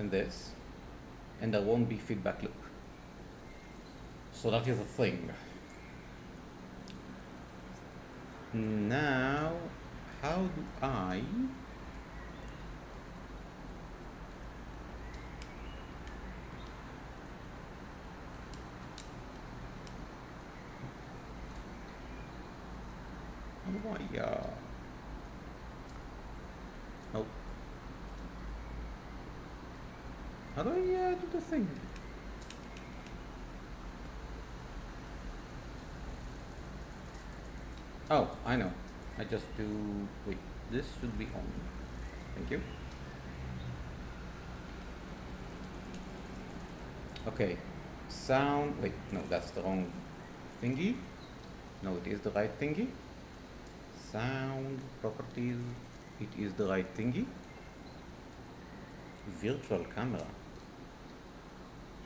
and this, and there won't be feedback loop. So that is a thing. Now, how do I nope. How do I do the thing? Oh, I know. I just do, wait, this should be on. Thank you. Okay, sound, wait, no, that's the wrong thingy. No, it is the right thingy. Sound properties, it is the right thingy. Virtual camera.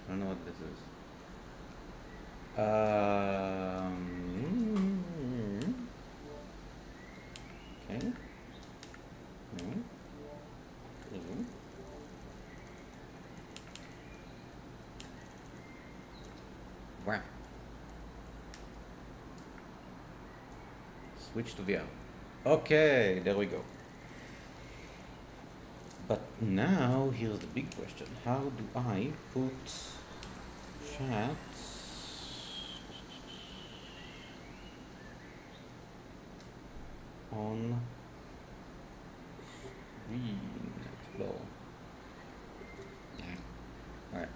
I don't know what this is. Okay. Wow. Switch to VR. Okay, there we go. But now here's the big question. How do I put chat on screen explore? All right.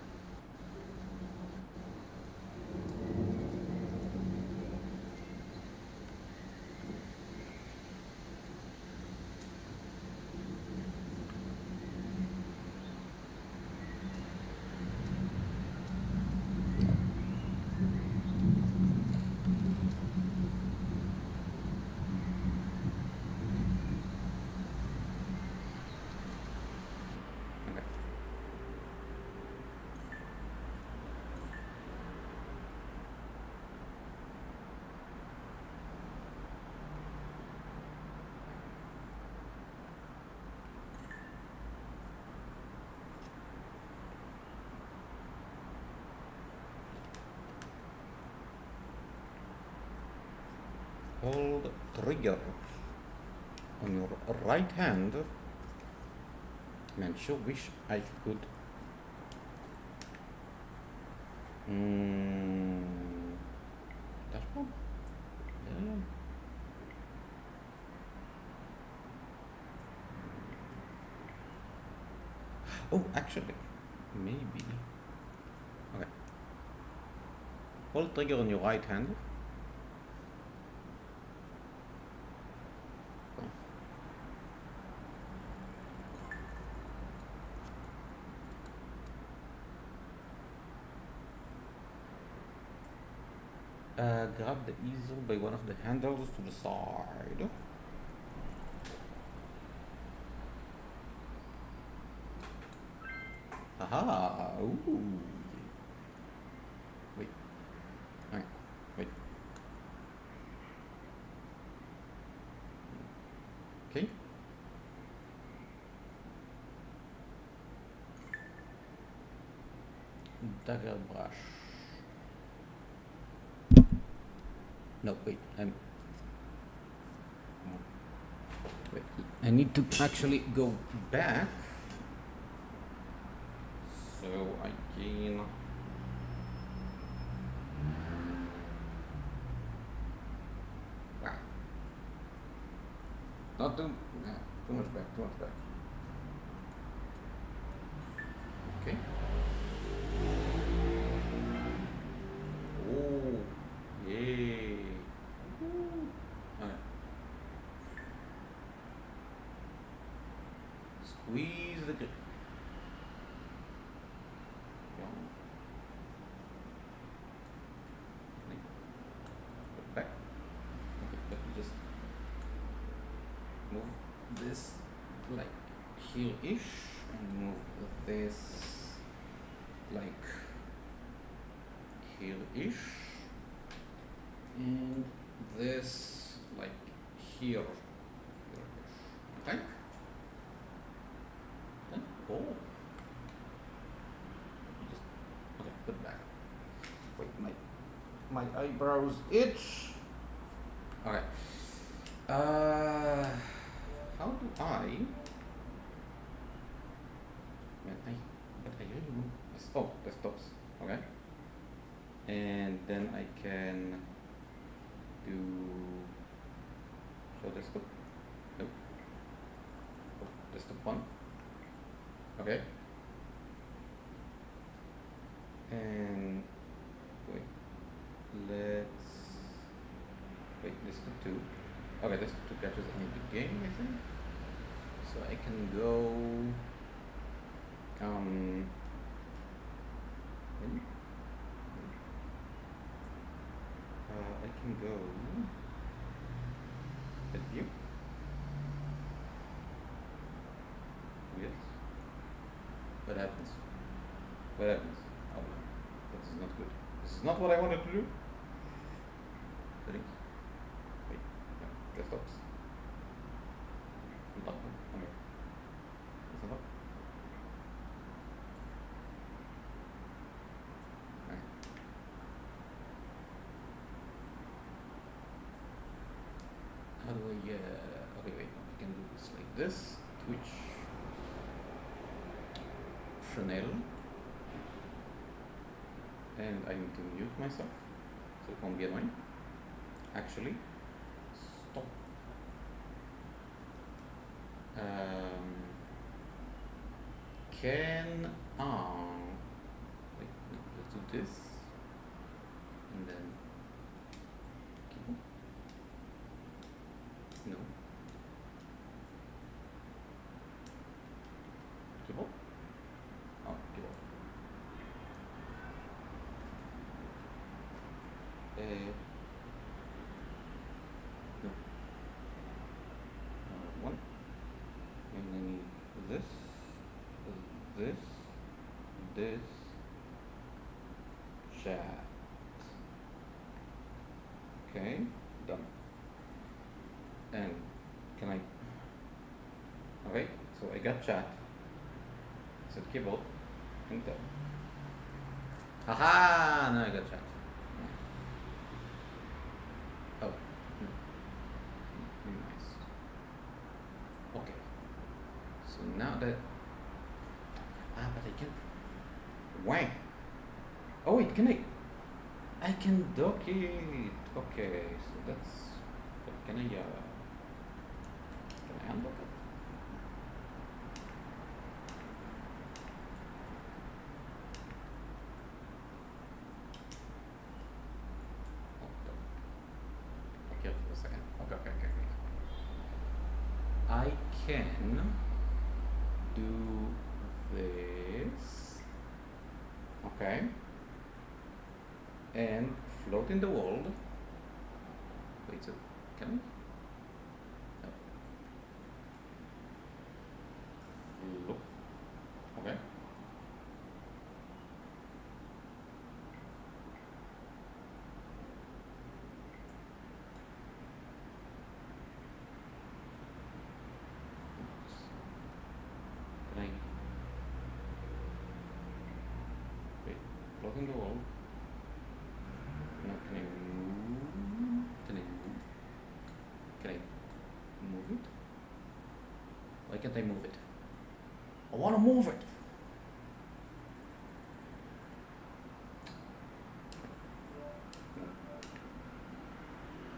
Hold trigger on your right hand. Man, sure wish I could. Dashboard? Yeah. Oh, actually, maybe. Okay. Hold trigger on your right hand. Grab the easel by one of the handles to the side. Aha! Ooh. Wait. Alright. Wait. Okay. Dagger brush. No, wait. Wait. I need to actually go back. So I can. Wow. Not too much back. Too much back. Okay. Oh, yay. Alright. Squeeze the grip. Back. Okay, let me just move this like here-ish and move this like here-ish and this like here. Okay. Oh. My eyebrows itch. Okay. How do I? But I really want this. Oh, desktops. Okay. And then I can do show desktop. Nope. Oh, desktop one. Okay. And wait. Let's wait. Desktop two. Okay, desktop two catches in the game, I think. So I can go. I can go at view. Yes. What happens? What happens? Oh no, this is not good. This is not what I wanted to do. Settings. Wait, no, desktops. Okay. That's not up. How do I, okay, wait, I can do this like this, Twitch, Chanel, and I need to mute myself, so it won't be annoying. Actually, stop. Can, wait, no, let's do this, and then, keyboard. No. Keyboard? Oh, keyboard. No. One. And I need this, chat. Okay, done. And can I? Okay, so I got chat. Set keyboard. Enter. Haha! Now I got chat. Oh, no. Nice. Okay. So now that. But I can. Wang! Oh wait, can I can dock it. Okay, so that's. But can I undock it? Okay, for a second. Okay. I can do this. Okay. And float in the world. Wait, so can I? No. Look. Okay. Can I? Wait, float in the world. Now can I move? Can I move it? Why can't I move it? I want to move it.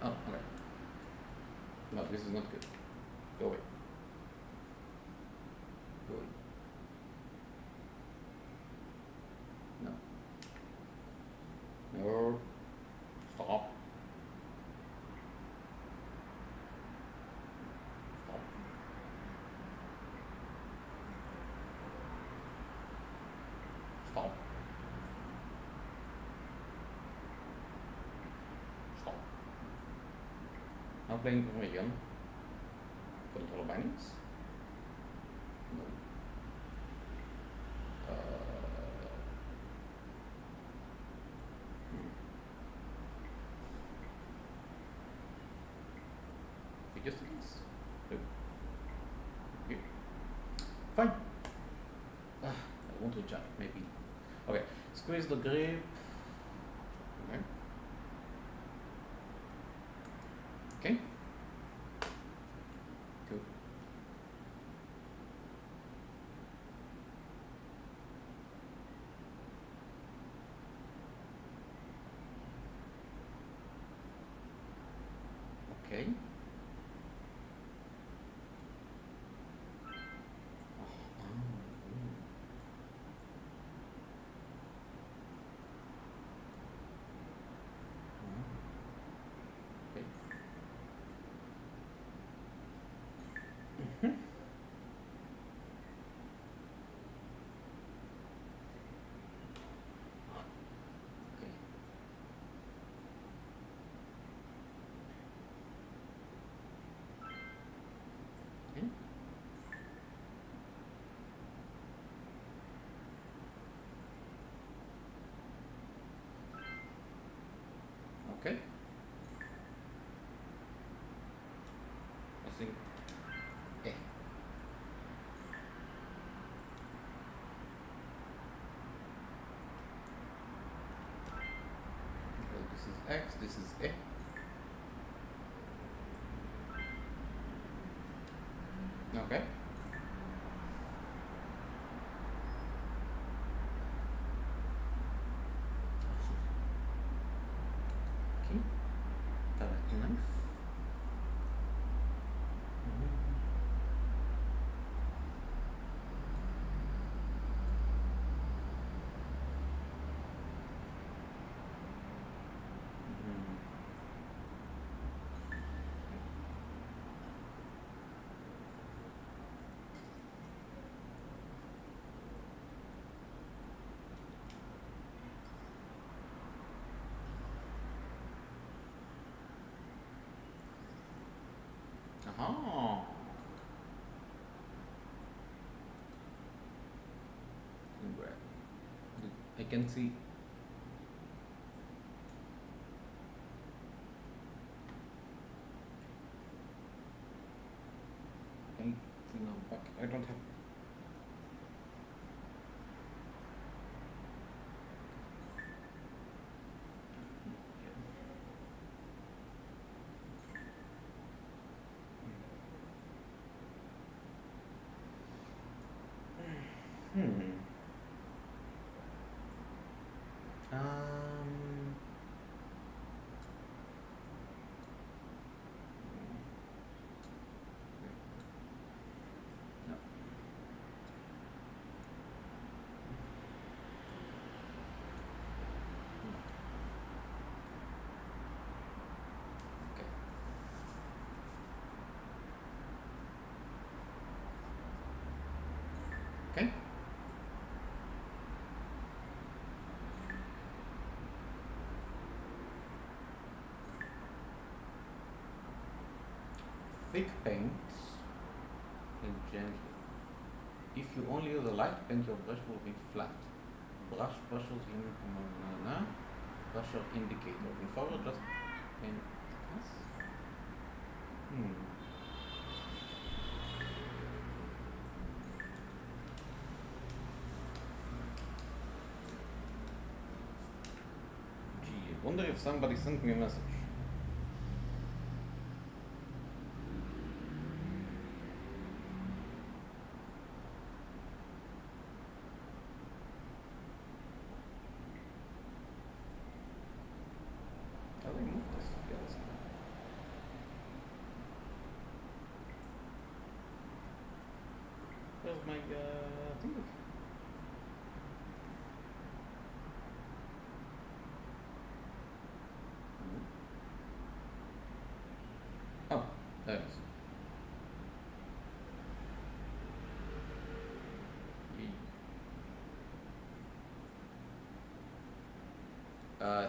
Oh, okay. No, this is not good. Go away. Go away. No. No. Stop. Stop. Stop. Stop. Now playing for me again. Control bindings. No. Just this. Okay. Fine. I want to jump, maybe. Okay. Squeeze the grip. Okay. Okay. Okay. Mhm. Okay. Okay. Okay. I think. Eh. Okay, this is X. This is A. Okay. Okay. Correct knife. Aha. Grab. I can see. No, back. I don't have. Hmm. Um. No. Okay. Okay. Thick paints and gently. If you only use a light paint, your brush will be flat. Brushes limit brusher indicator. Moving forward, just paint this. Gee, I wonder if somebody sent me a message. How do I move this? Yeah, that's good. Where's my thing? Oh, there it is.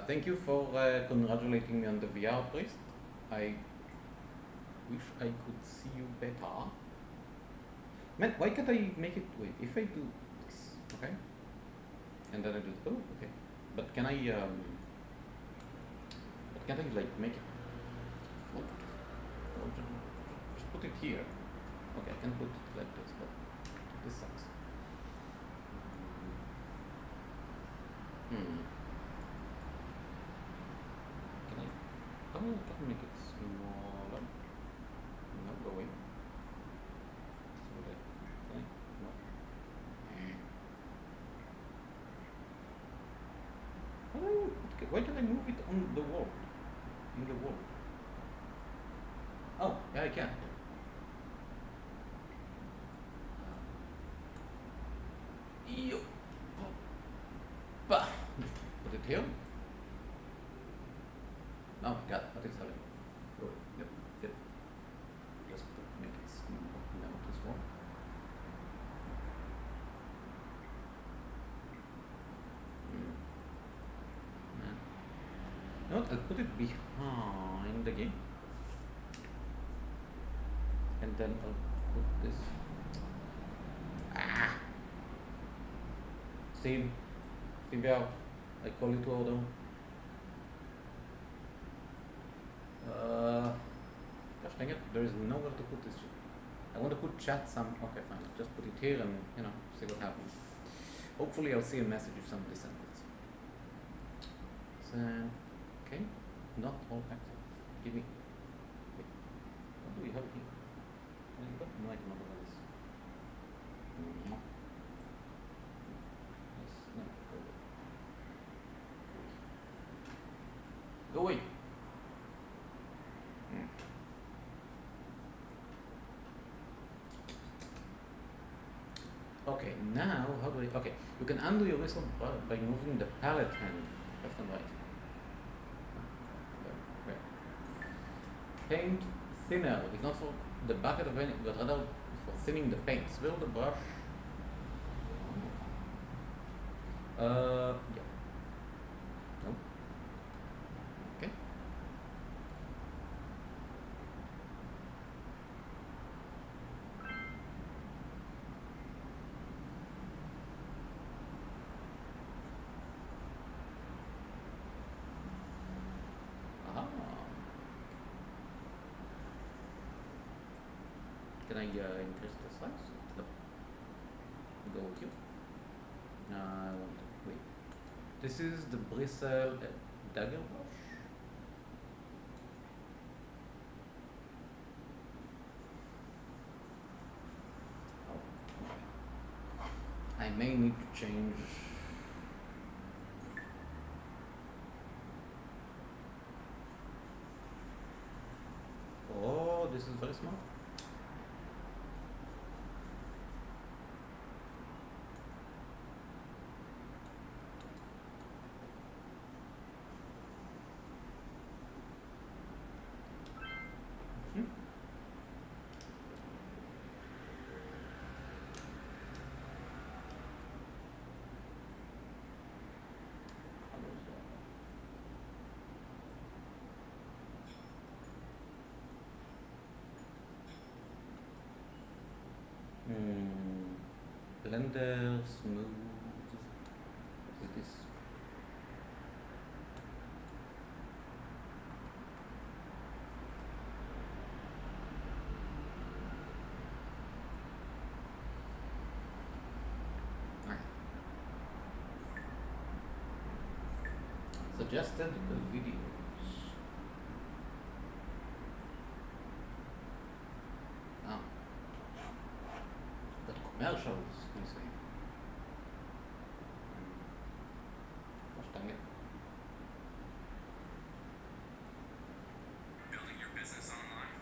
Thank you for congratulating me on the VR priest. I wish I could see you better. Man, why can't I make it? Wait, if I do this, okay, and then I do. Oh, okay. But can I? But can't I like make it float? Or just put it here. Okay, I can put it like this, but this sucks. Hmm. Can I? Oh, I can make it smaller. No, go away. So that. Can I? No. Why can't I move it on the wall? In the wall? Oh, yeah, I can. Yo. Put it here. Oh my god, what is happening? Oh, yep, yep. Just make it smooth out as well. Man. You know what, I'll put it behind the game. And then I'll put this. Ah! Steam out. I call you to order. Gosh dang it, there is nowhere to put this shit. I want to put chat some. Okay, fine. I'll just put it here and, see what happens. Hopefully, I'll see a message if somebody sends it. So, okay. Not all access. Give me. Wait. What do we have here? No, I cannot do this. No. Yes, no, go away. Okay, now how do I? Okay, you can undo your whistle by moving the palette hand left and right. Where? Paint thinner is not for the bucket of paint, but rather for thinning the paint. Swirl the brush. Yeah. No. Okay. Aha. Can I increase the size? No. Go here. I want to wait. This is the bristle dagger brush. Oh. I may need to change. Oh, this is very small. Blender, smooth. What is this? Suggested videos. Ah. Got commercials, you say. Gosh dang it. Building your business online.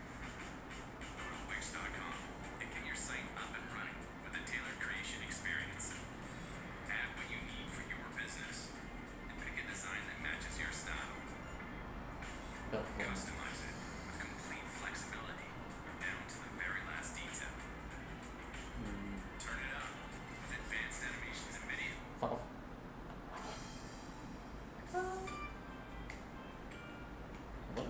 Go to Wix.com and get your site up and running with a tailored creation experience. Add what you need for your business and pick a design that matches your style. Customize it with complete flexibility down to the very last detail. Turn it up with advanced animations and video. Fuck off. What?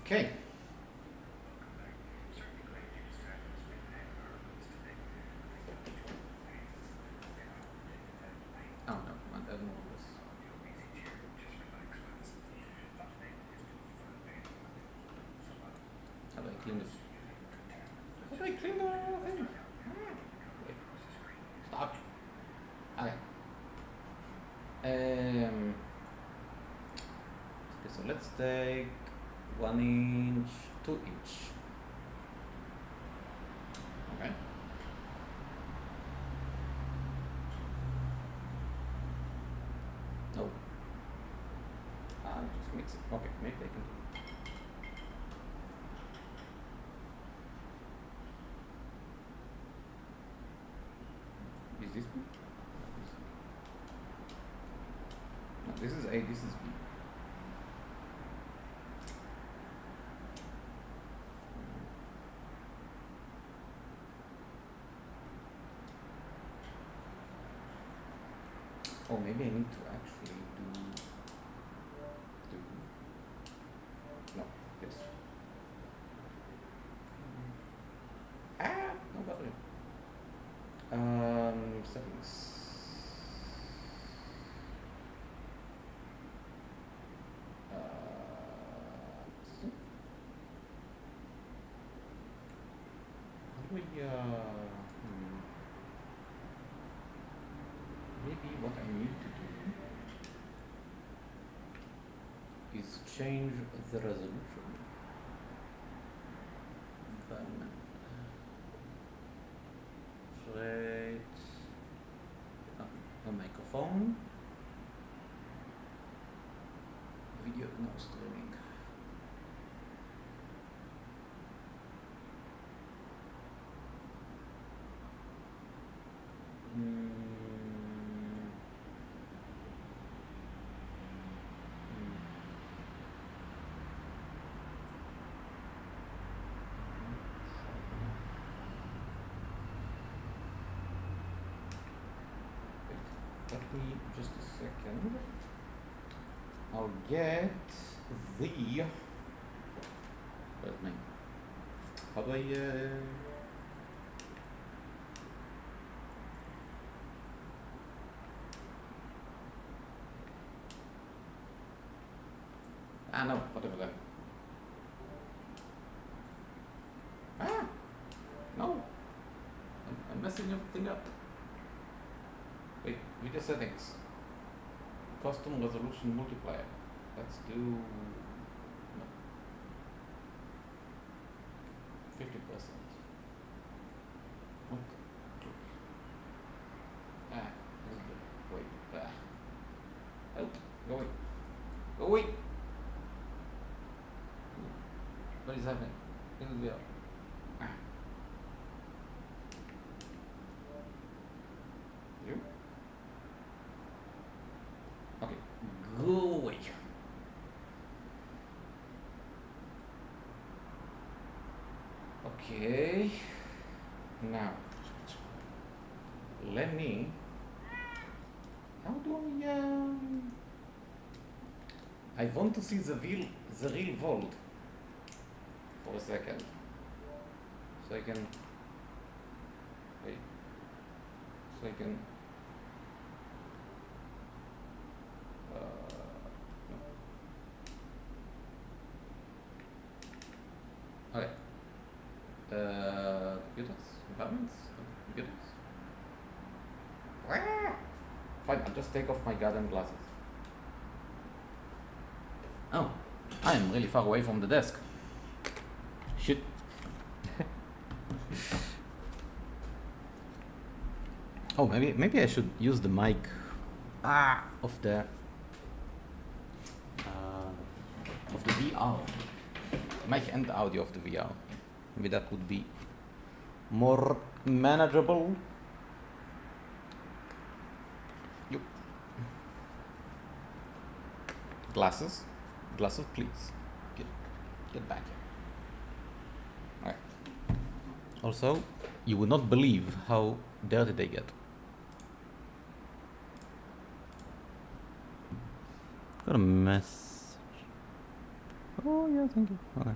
Okay. Oh no, I don't want this. How do I clean this? How do I clean the thing? Wait. Stop. Okay. let's take 1 inch, 2 inch. Okay. No. Just mix it. Okay, maybe I can do it. Is this one? No, this is A, this is B. Oh, maybe I need to actually do no, yes. No battery. Settings. How do we, maybe what I need to do is change the resolution. Then rate a microphone. Video no streaming. Let me just a second. I'll get the. Where's my? How do I? No, whatever that. No. I'm messing everything up. Wait, video settings. Custom resolution multiplier. Let's do no. 50%. Okay. This is good. Wait. Help. Go away. Go away. What is happening? In the video. You? Okay. Go away. Okay. Now, let me. How do I want to see the real vault for a second, so I can. Wait. So I can. No. Okay. Computers, environments, computers. Fine, I'll just take off my Gottem glasses. Oh, I am really far away from the desk. Shit. Oh, maybe I should use the mic of the VR. Mic and audio of the VR. Maybe that would be more manageable. Yep. Glasses, please. Get back here. All right. Also, you would not believe how dirty they get. Got a mess. Oh yeah, thank you. Okay.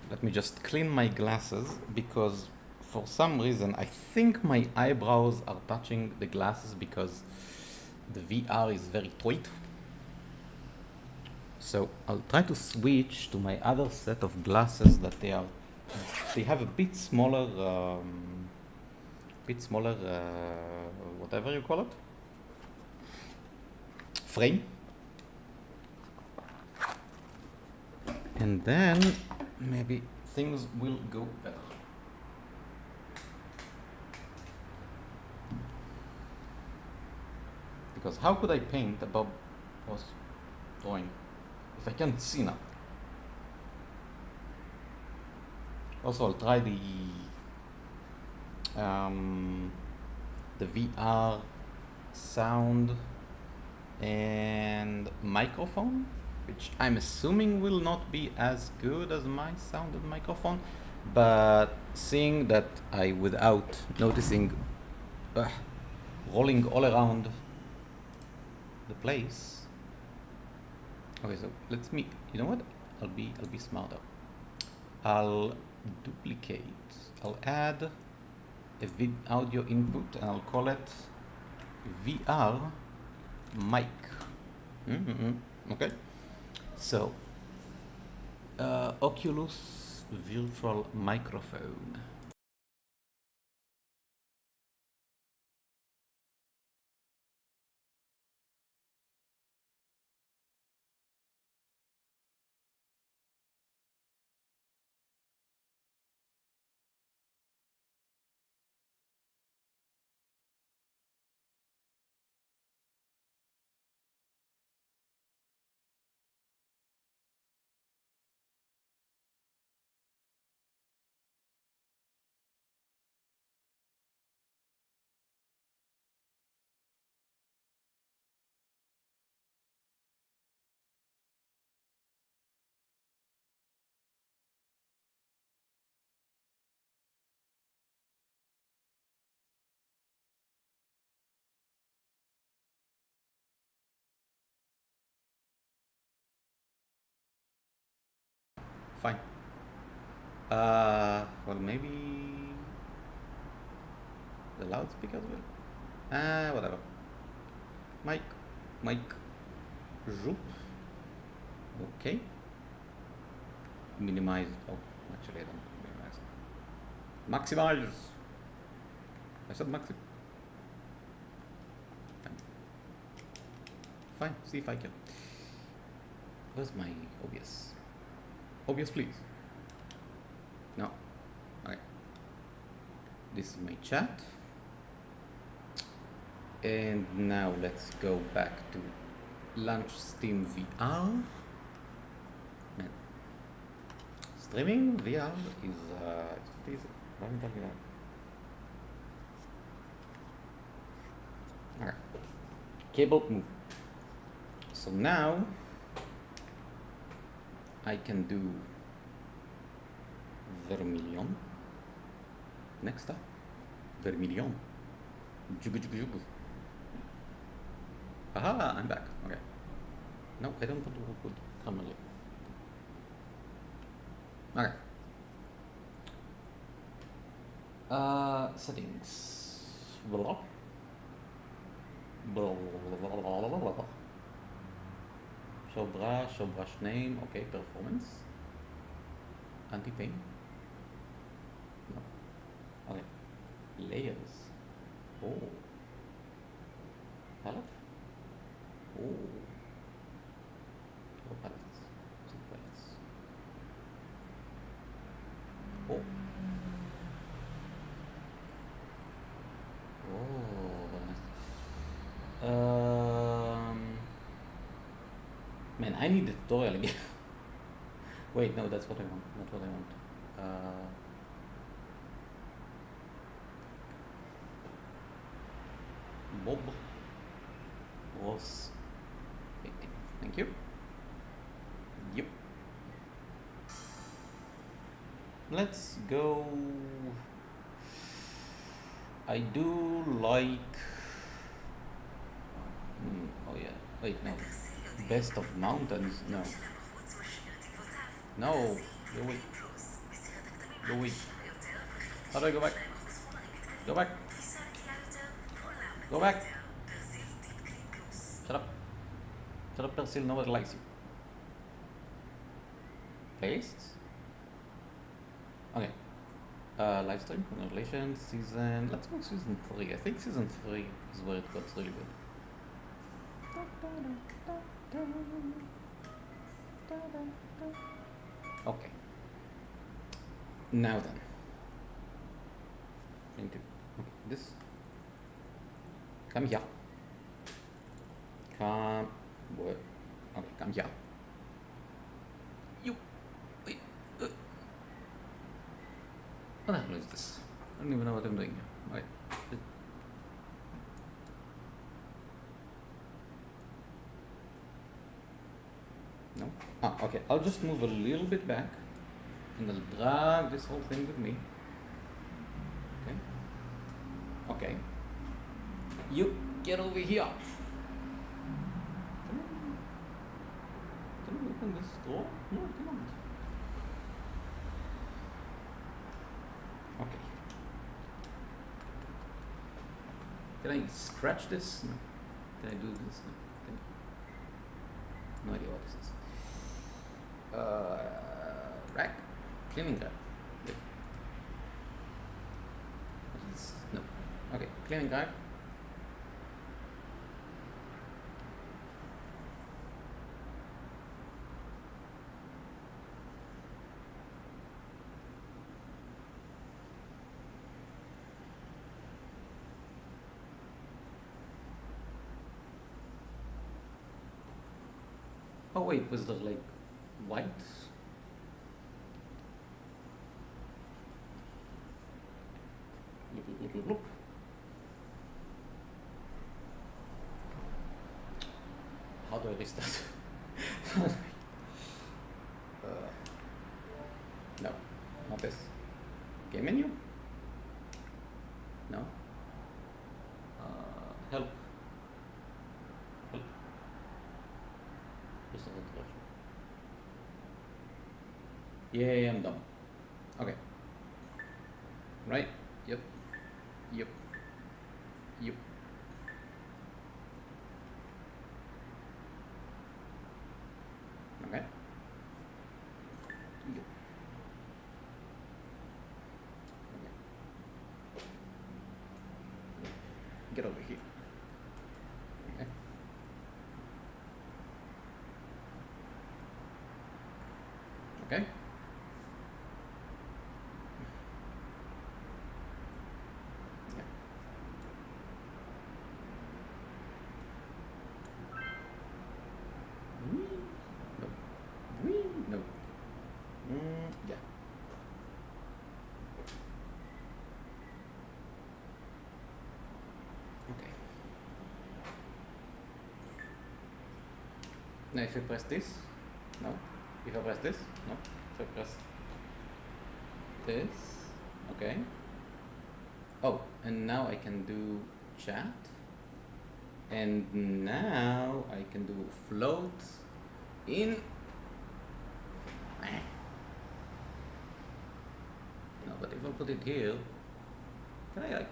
Let me just clean my glasses, because for some reason, I think my eyebrows are touching the glasses because the VR is very tight. So I'll try to switch to my other set of glasses that they have a bit smaller, whatever you call it, frame. And then maybe things will go better. Because how could I paint a Bob Ross drawing if I can't see now? Also, I'll try the VR sound and microphone, which I'm assuming will not be as good as my sound and microphone, but seeing that I, without noticing, rolling all around the place. Okay, so you know what? I'll be smarter. I'll duplicate. I'll add a audio input and I'll call it VR mic. Okay. So, Oculus virtual microphone. Fine. Well, maybe the loudspeakers will. Whatever. Mic, zoop. Okay. Minimize. Oh, actually, I don't minimize. Maximize. I said maxi. Fine. See if I can. Where's my OBS? OBS, please. No. Okay. This is my chat. And now let's go back to launch Steam VR. Man. Streaming VR is easy. Let me tell you that. Alright. Cable move. So now I can do vermilion. Next up, vermilion. Jugu jugu jugu. Aha, I'm back. Okay. No, I don't want to put camera. Okay. Settings. Blah. Blah, blah, blah, blah, blah, blah. Show brush name. Okay, performance. Anti-pain. No. Okay. Layers. Oh. Palette. Oh. Oh, palettes. Two palettes. Oh. Oh. Man, I need the tutorial again. Wait, no, that's what I want. Not what I want. Bob was painting. Thank you. Yep. Let's go. I do like. Oh yeah. Wait, no. Best of mountains? No. No. Go away. Go away. How do I go back? Go back. Go back. Shut up. Shut up, Persil. Nobody likes you. Paste. Okay. Live stream, congratulations. Season. Let's go season 3. I think season 3 is where it got really good. Okay. Now then. Into okay, this. Come here. Come. What? Okay, come here. You. Wait. What the hell is this? I don't even know what I'm doing here. Okay. No? Ah, okay. I'll just move a little bit back and I'll drag this whole thing with me. Okay. Okay. You get over here. Can you open this door? No, I cannot. Okay. Can I scratch this? No. Can I do this? No. Okay. No idea what this is. Rack? Cleaning rack. Wait. What is this? No. Okay, cleaning rack. Oh wait, was there like white? Look. How do I restart? No, not this. Game menu? No. Help. Help. Just another direction. Yeah, I'm done. Okay. Right? Yep. Yep. Yep. Okay. Yep. Okay. Get over here. Okay. Okay. No. Yeah. Okay. Now if I press this, no. If I press this, no. If I press this, okay. Oh, and now I can do chat. And now I can do float in. No, but if I put it here, can I like?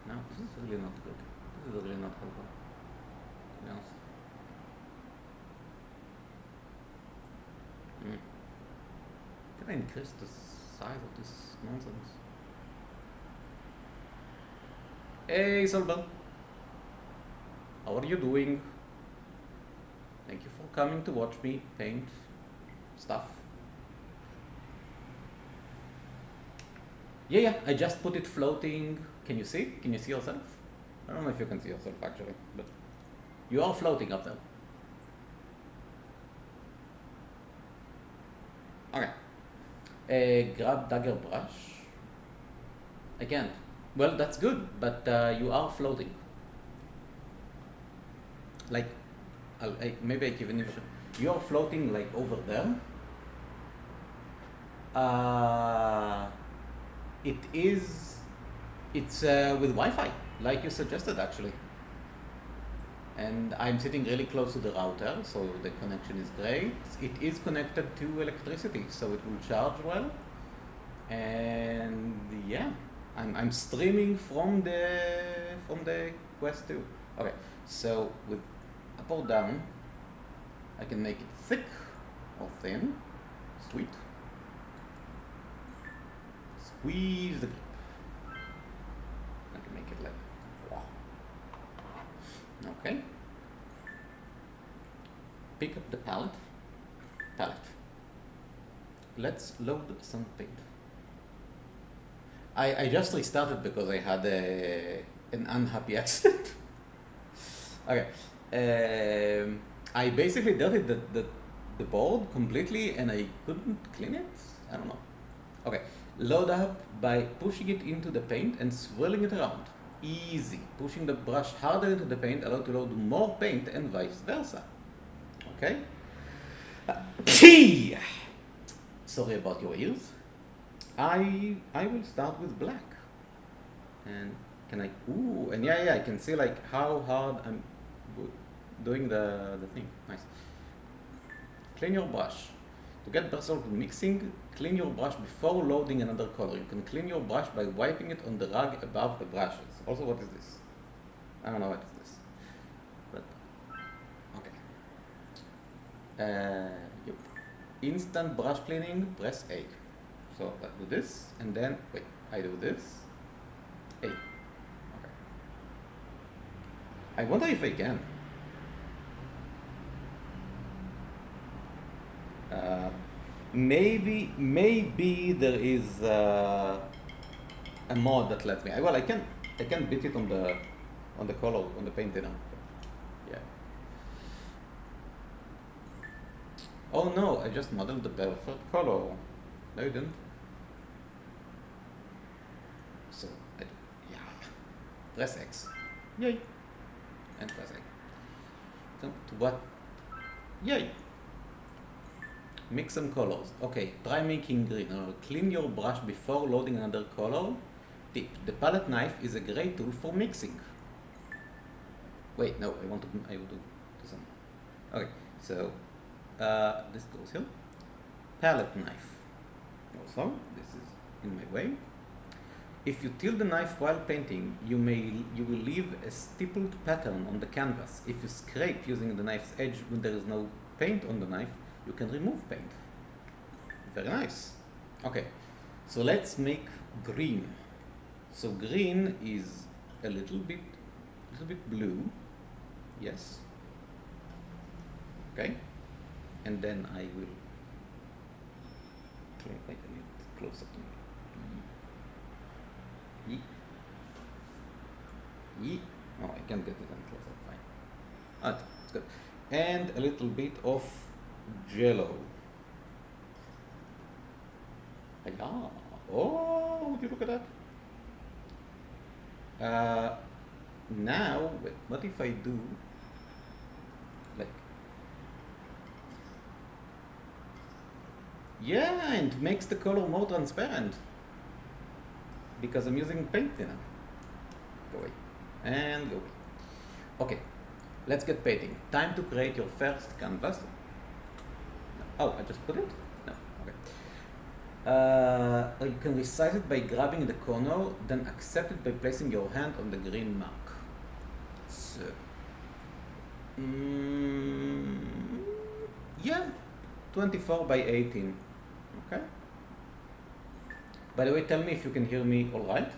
No, this is really not good. This is really not helpful. To be honest. Can I increase the size of this nonsense? Hey, Solbel. How are you doing? Thank you for coming to watch me paint stuff. Yeah, I just put it floating. Can you see? Can you see yourself? I don't know if you can see yourself actually, but you are floating up there. Okay. Grab dagger brush. I can't. Well, that's good, but you are floating. Like, maybe I give an illusion. You are floating like over there. It's with Wi-Fi, like you suggested actually. And I'm sitting really close to the router, so the connection is great. It is connected to electricity, so it will charge well. And yeah, I'm streaming from the Quest 2. Okay, so with up or down, I can make it thick or thin. Sweet. Squeeze the grip. I can make it like wow. Okay. Pick up the palette. Let's load some paint. I just restarted because I had an unhappy accident. Okay. I basically dirtied the board completely and I couldn't clean it. I don't know. Okay. Load up by pushing it into the paint and swirling it around. Easy. Pushing the brush harder into the paint allows to load more paint and vice versa. Okay? Sorry about your ears. I will start with black. And can I? Ooh, and yeah, I can see like how hard I'm doing the thing. Nice. Clean your brush. To get better with mixing, clean your brush before loading another color. You can clean your brush by wiping it on the rug above the brushes. Also, what is this? I don't know what is this. But, okay. Yep. Instant brush cleaning, press A. So I do this, and then, wait, I do this. A. Okay. I wonder if I can. Maybe there is a mod that lets me. Well, I can beat it on the color on the paint, you know. Yeah. Oh no! I just modeled the perfect color. No, you didn't. So yeah. Press X. Yay. And press A. So to what? Yay. Mix some colors. Okay, try making green. Clean your brush before loading another color. Tip: the palette knife is a great tool for mixing. Wait, no, I want to do some. Okay, so this goes here. Palette knife. Also, this is in my way. If you tilt the knife while painting, you will leave a stippled pattern on the canvas. If you scrape using the knife's edge when there is no paint on the knife, you can remove paint. Very nice. Okay, so let's make green. So green is a little bit blue. Yes. Okay. And then I will wait a minute, closer to me. Oh, I can't get it any closer. Fine. It's good. And a little bit of Jello. Ah, oh, would you look at that? Now, wait, what if I do like, yeah, and makes the color more transparent because I'm using paint thinner. Go away and go away. Okay, let's get painting. Time to create your first canvas. Oh, I just put it? No, okay. You can resize it by grabbing the corner, then accept it by placing your hand on the green mark. So, yeah, 24 by 18. Okay. By the way, tell me if you can hear me all right.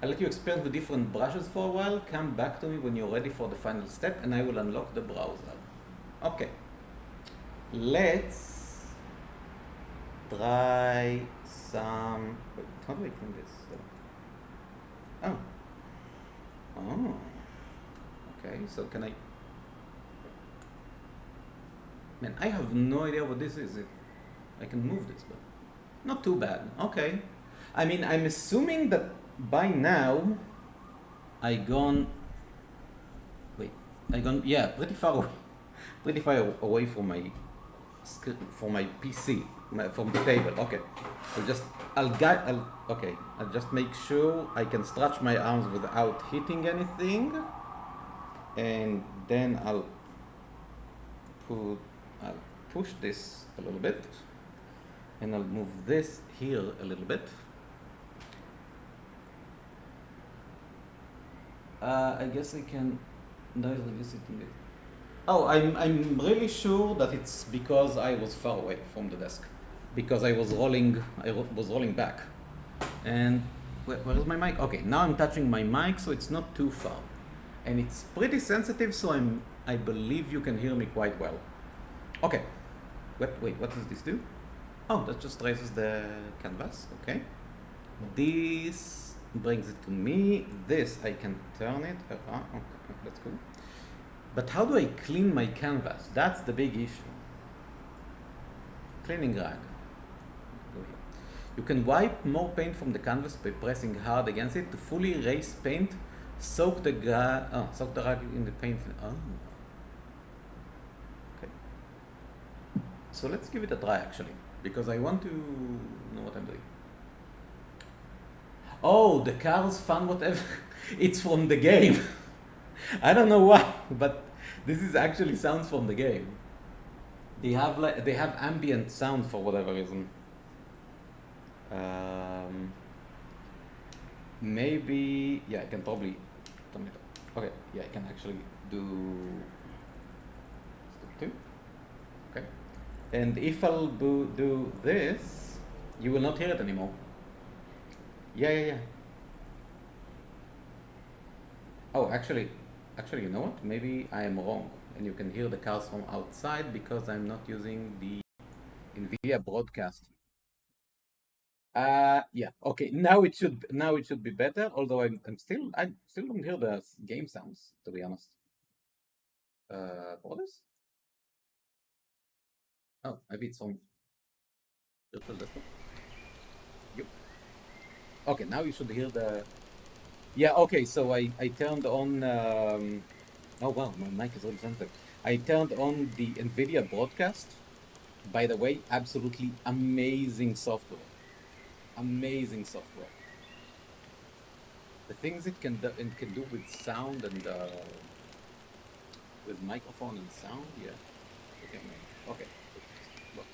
I'll let you experiment with different brushes for a while. Come back to me when you're ready for the final step, and I will unlock the browser. Okay. Let's try some. Wait, how do I clean this? Oh. Okay, so can I? Man, I have no idea what this is. I can move this, but not too bad. Okay. I mean, I'm assuming that by now yeah, pretty far away from my PC, from the table. Okay, I'll just make sure I can stretch my arms without hitting anything, and then I'll push this a little bit, and I'll move this here a little bit. I guess I can noise reduce it a bit. Oh, I'm really sure that it's because I was far away from the desk, because I was rolling back, and where is my mic? Okay, now I'm touching my mic, so it's not too far, and it's pretty sensitive, so I believe you can hear me quite well. Okay, wait, what does this do? Oh, that just raises the canvas. Okay, this brings it to me. This I can turn it. Okay, that's cool. But how do I clean my canvas? That's the big issue. Cleaning rag. Go here. You can wipe more paint from the canvas by pressing hard against it to fully erase paint. Soak the rag in the paint. Oh. Okay. So let's give it a try actually, because I want to know what I'm doing. Oh, the cars fun whatever. It's from the game. I don't know why, but this is actually sounds from the game. They have ambient sound for whatever reason. Maybe I can probably turn it up. Okay, I can actually do step 2. Okay, and if I'll do this, you will not hear it anymore. Yeah. Oh, actually, you know what? Maybe I am wrong, and you can hear the cars from outside because I'm not using the NVIDIA broadcast. Yeah. Okay. Now it should be better. Although I still don't hear the game sounds, to be honest. Borders? Oh, maybe it's on virtual desktop. Yep. Okay. Now you should hear the. Yeah. Okay. So I turned on. Oh wow, my mic is really sensitive. I turned on the NVIDIA broadcast. By the way, absolutely amazing software. Amazing software. The things it can do with sound and with microphone and sound, yeah. Okay. Look,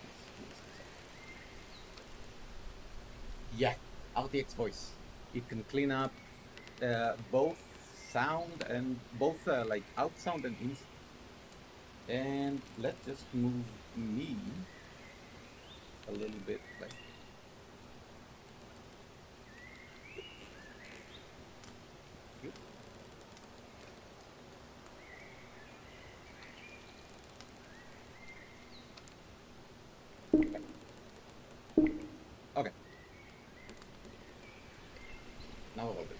yeah, RTX voice. It can clean up both sound and both like out sound and in. And let's just move me a little bit like. Okay. Now a little bit.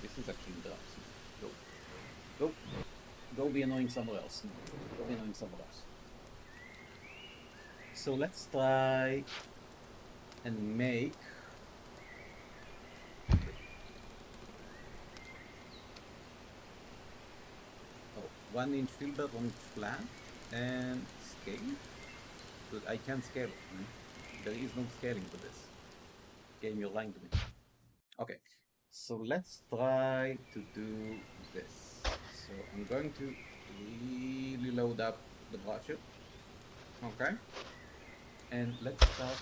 This is actually drops. Go be annoying somewhere else. Go be annoying somewhere else. So let's try and make oh, 1 inch filbert, 1 inch flat, and scale. But I can't scale it. There is no scaling to this. Game, you're lying to me. Okay, so let's try to do this. So I'm going to really load up the brushes. Okay, and let's start.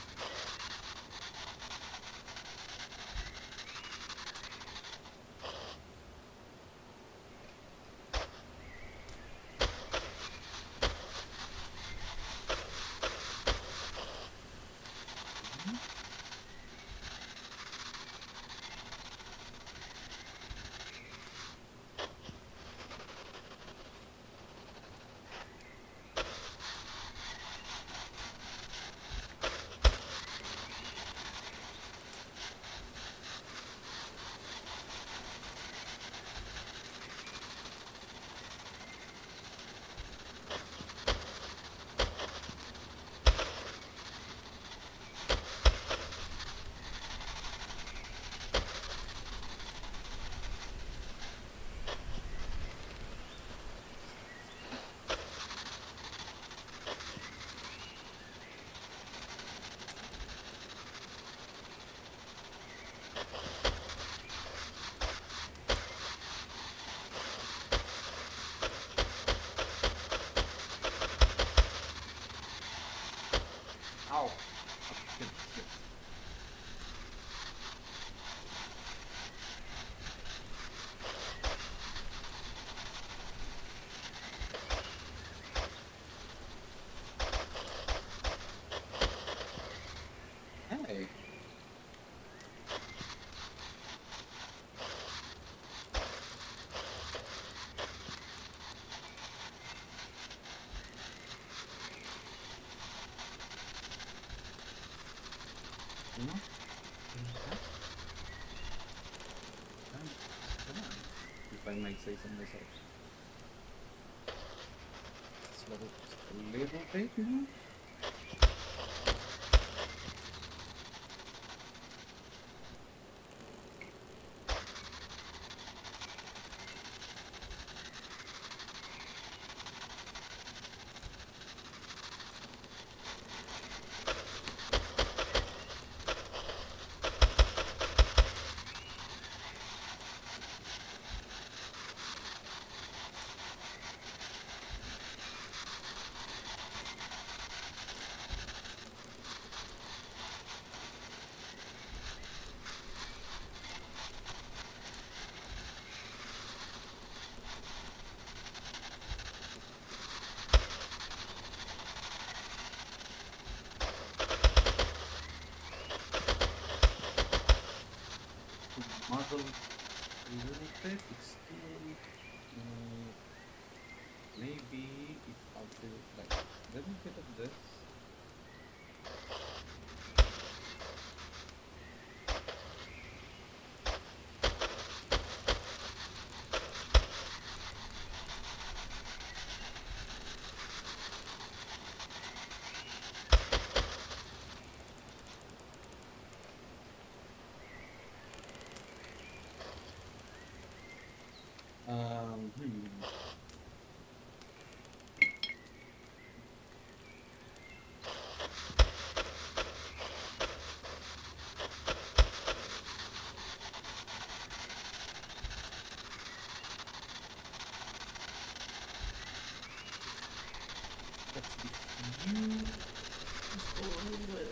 I may say so myself. Slow it just a little bit more. Muddle a little bit. It's still maybe if I'll do like a little bit of this. Let's diffuse just a little bit.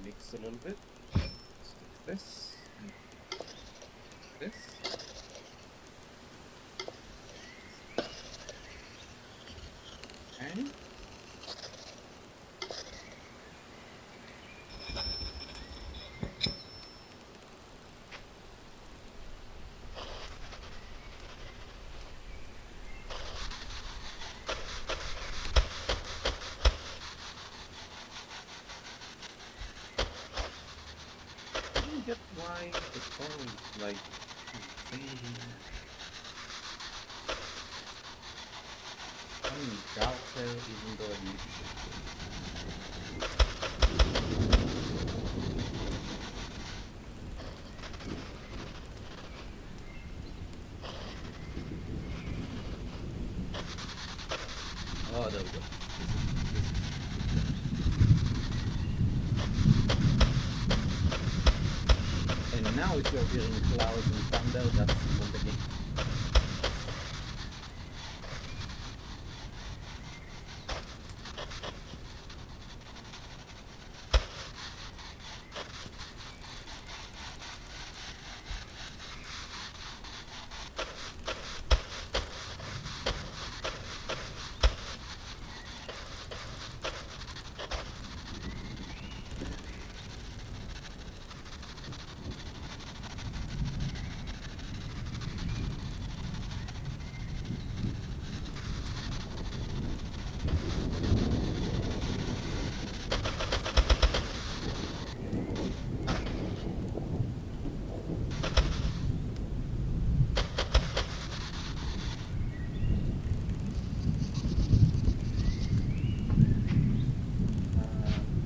Mix a little bit. Stick this and this. And I get why the phone is like changing. I mean, Gottem, even though I use oh, there we go. And now if you're hearing clouds and thunder, that's from the game.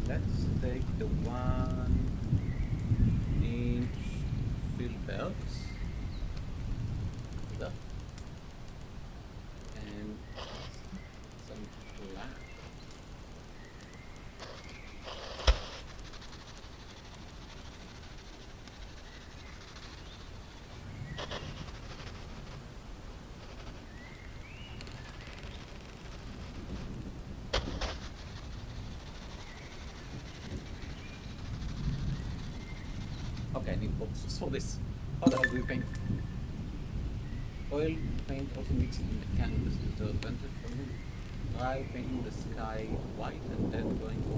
Let's take the 1-inch fill belts. There. And some black. Okay, I need boxes for this. How the hell do we paint? Oil paint also mixed in the canvas is the advantage for me. Dry painting the sky white and then going to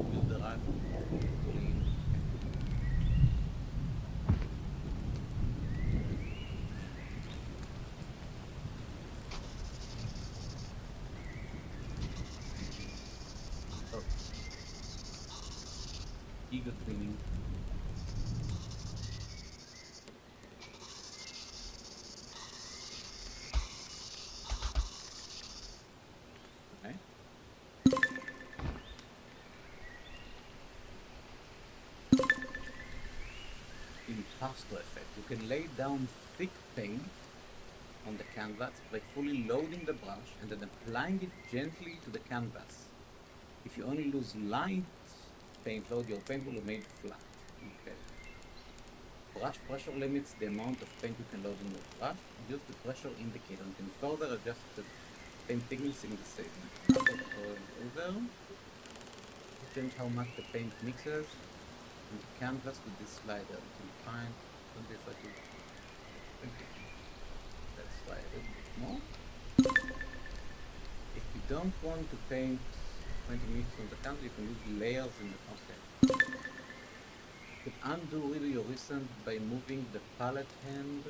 build the rug clean. ego cleaning. Okay. Impasto effect. You can lay down thick paint on the canvas by fully loading the brush and then applying it gently to the canvas. If you only use light paint load, your paint will remain flat. Okay. Brush pressure limits the amount of paint you can load in your brush. Use the pressure indicator and can further adjust the paint thickness in the setting. Over. Change how much the paint mixes on the canvas with this slider. You can find 25 to 20. Let's try a little bit more. If you don't want to paint 20 meters on the canvas, you can use layers in the okay. You can undo really your recent by moving the palette hand,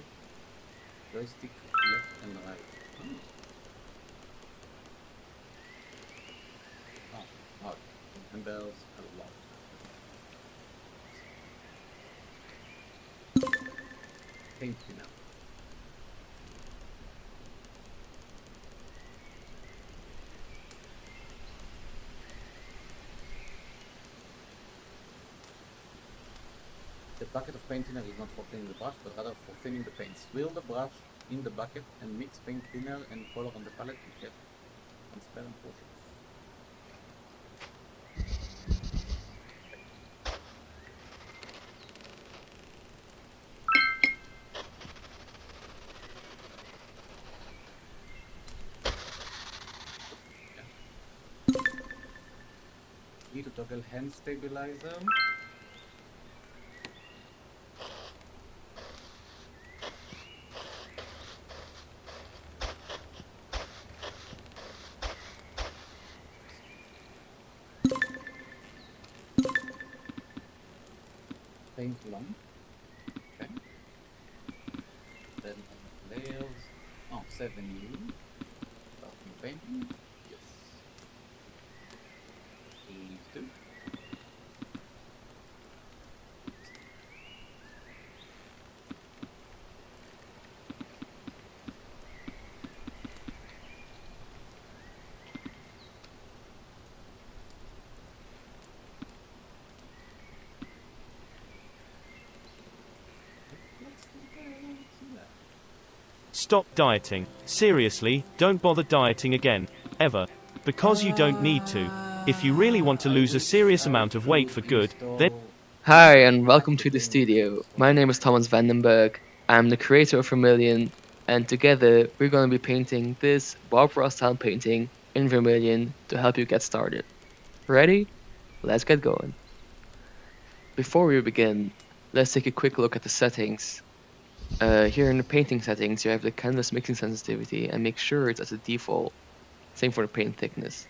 joystick left and right. Oh, odd. Handles a lot. Paint now. The bucket of paint thinner is not for cleaning the brush, but rather for thinning the paint. Swirl the brush in the bucket and mix paint thinner and color on the palette to get transparent portions. Need to toggle hand stabilizer. Paint long. Okay. Then layers. Oh, 7U. Starting painting. Yes. Please do. Stop dieting. Seriously, don't bother dieting again. Ever. Because you don't need to. If you really want to lose a serious amount of weight for good, then... Hi and welcome to the studio. My name is Thomas Vandenberg. I'm the creator of Vermilion, and together we're going to be painting this Bob Ross style painting in Vermilion to help you get started. Ready? Let's get going. Before we begin, let's take a quick look at the settings. Here in the painting settings, you have the canvas mixing sensitivity, and make sure it's at the default. Same for the paint thickness.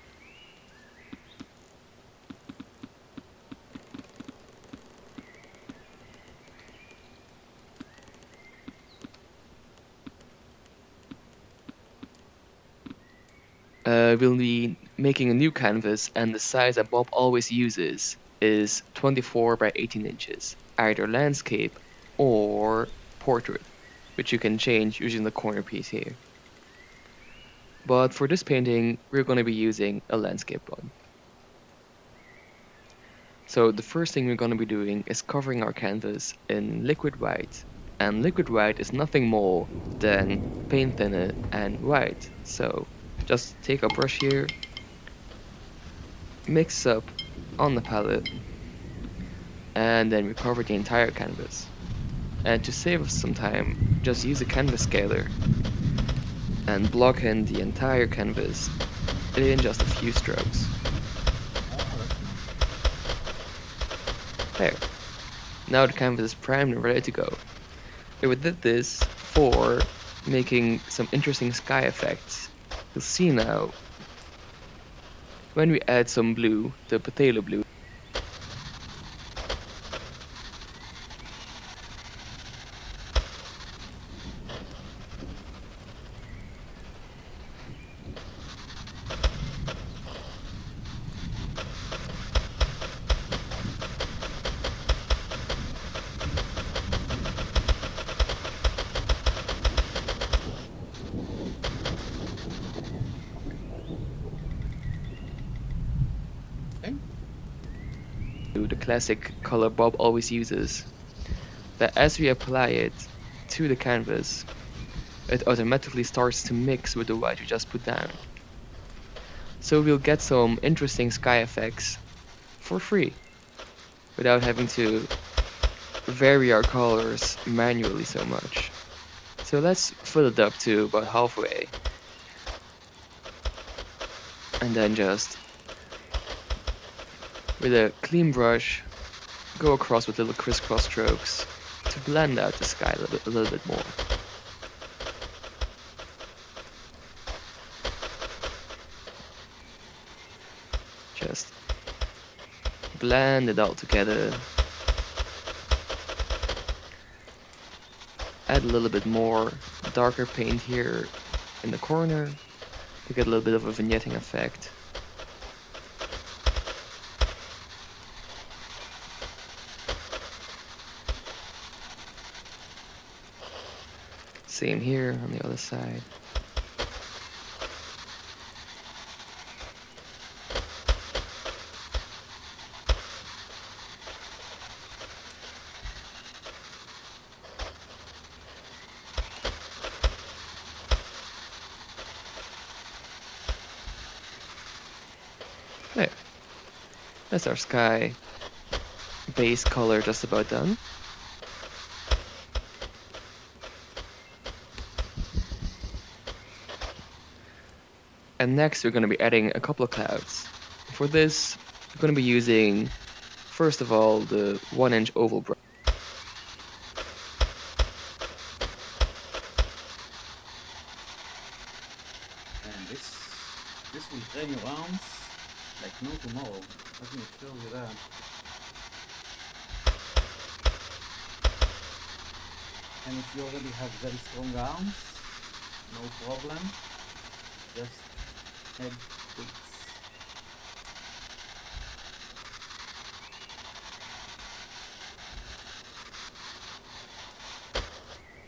We'll be making a new canvas, and the size that Bob always uses is 24 by 18 inches, either landscape or portrait, which you can change using the corner piece here. But for this painting, we're going to be using a landscape one. So the first thing we're going to be doing is covering our canvas in liquid white. And liquid white is nothing more than paint thinner and white. So just take a brush here, mix up on the palette, and then we cover the entire canvas. And to save us some time, just use a canvas scaler and block in the entire canvas in just a few strokes. There. Now the canvas is primed and ready to go. We did this for making some interesting sky effects. You'll see now, when we add some blue, the potato blue, to the classic color Bob always uses, that as we apply it to the canvas, it automatically starts to mix with the white we just put down. So we'll get some interesting sky effects for free, without having to vary our colors manually so much. So let's fill it up to about halfway, and then just with a clean brush go across with little crisscross strokes to blend out the sky a little bit more. Just blend it all together. Add a little bit more darker paint here in the corner to get a little bit of a vignetting effect. Same here on the other side. There. That's our sky base color just about done. And next we're going to be adding a couple of clouds. For this, we're going to be using, first of all, the 1-inch oval brush. And this will rain around like no tomorrow. Let me tell you that. And if you already have very strong arms, no problem. Just add tweaks.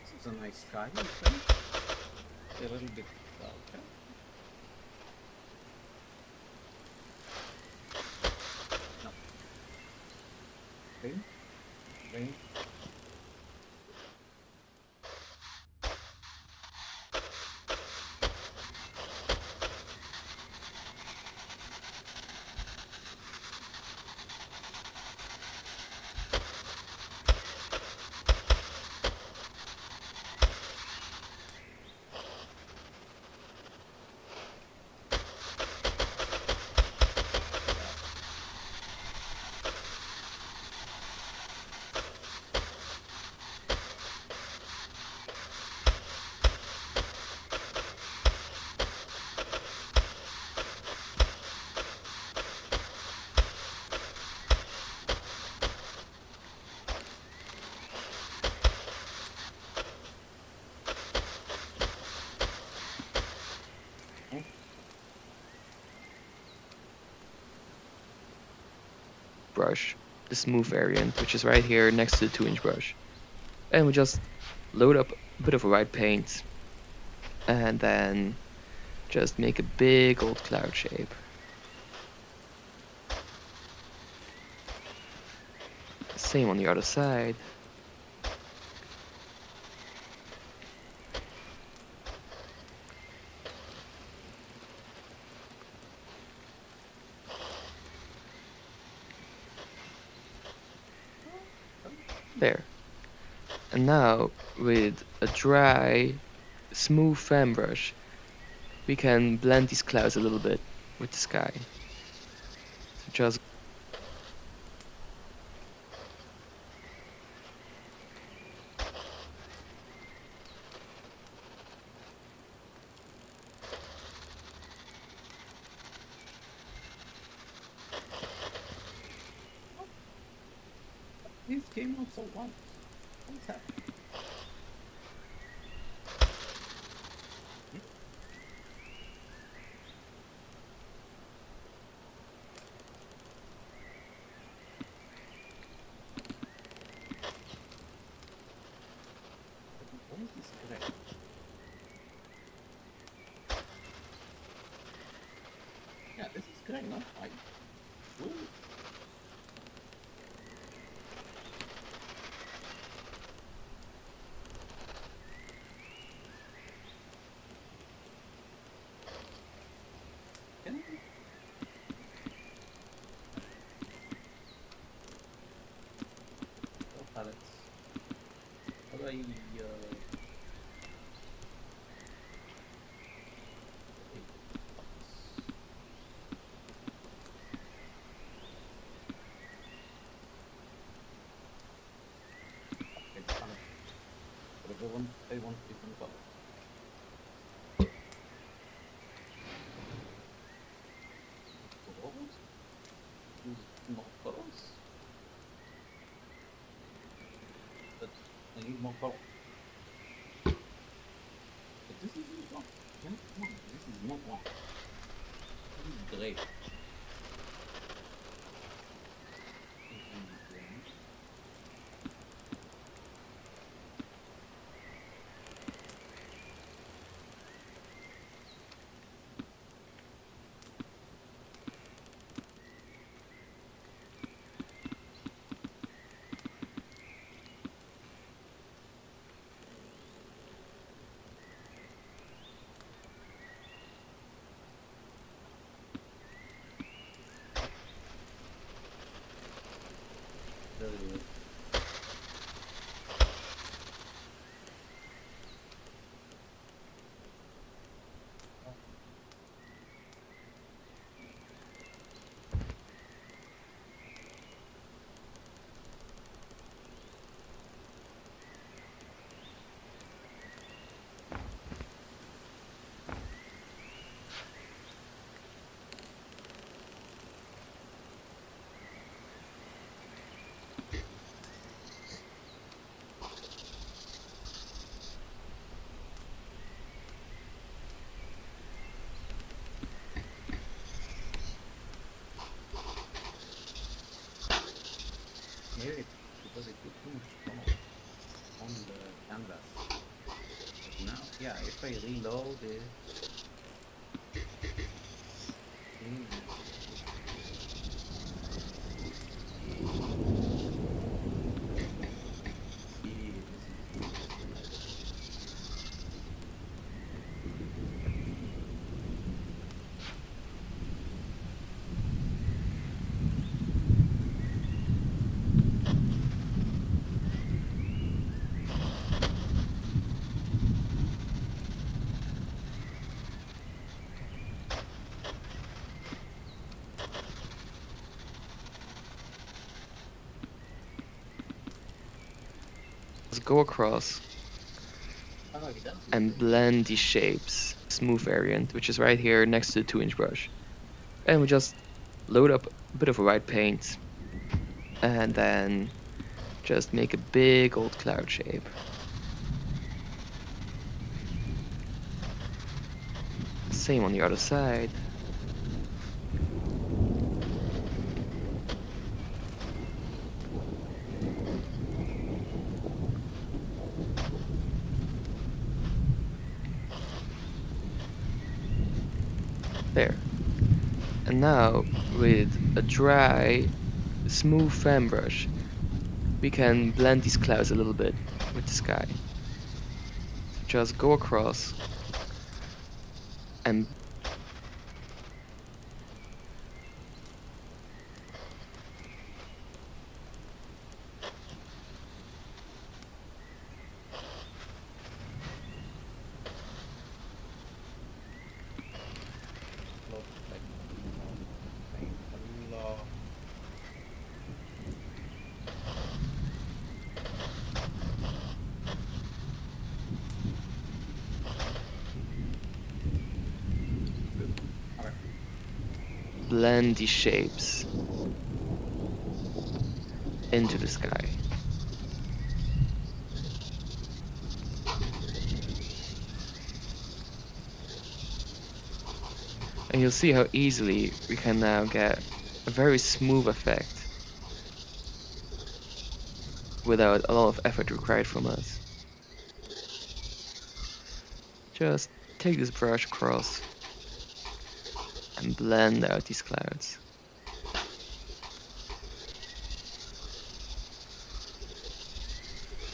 This is a nice sky, I think. A little bit darker. No. Okay. Okay. Brush, the smooth variant, which is right here next to the 2-inch brush. And we just load up a bit of white paint and then just make a big old cloud shape. Same on the other side. There. And now, with a dry, smooth fan brush, we can blend these clouds a little bit with the sky. So just This came out so once. What's happening? What is this gray? Yeah, this is gray, not white. Ooh. do I? But I want different color. Colors? Use more colors? But I need more color. But this is not. Can it? No, this is not one. This is gray. Maybe it's because I put too much color on the canvas. But now, yeah, if I reload it, Just go across and blend these shapes. Smooth variant, which is right here next to the 2-inch brush. And we just load up a bit of a white paint. And then just make a big old cloud shape. Same on the other side. There. And now, with a dry, smooth fan brush, we can blend these clouds a little bit with the sky. Just go across and blend these shapes into the sky. And you'll see how easily we can now get a very smooth effect without a lot of effort required from us. Just take this brush across and blend out these clouds.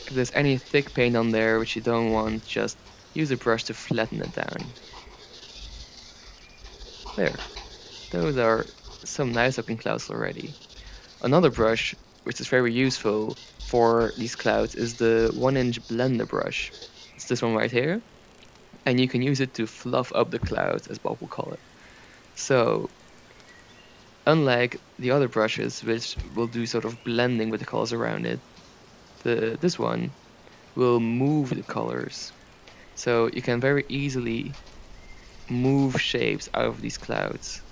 If there's any thick paint on there which you don't want, just use a brush to flatten it down. There. Those are some nice looking clouds already. Another brush, which is very useful for these clouds is the 1-inch blender brush. It's this one right here, and you can use it to fluff up the clouds, as Bob will call it. So unlike the other brushes, which will do sort of blending with the colors around it, this one will move the colors. So you can very easily move shapes out of these clouds.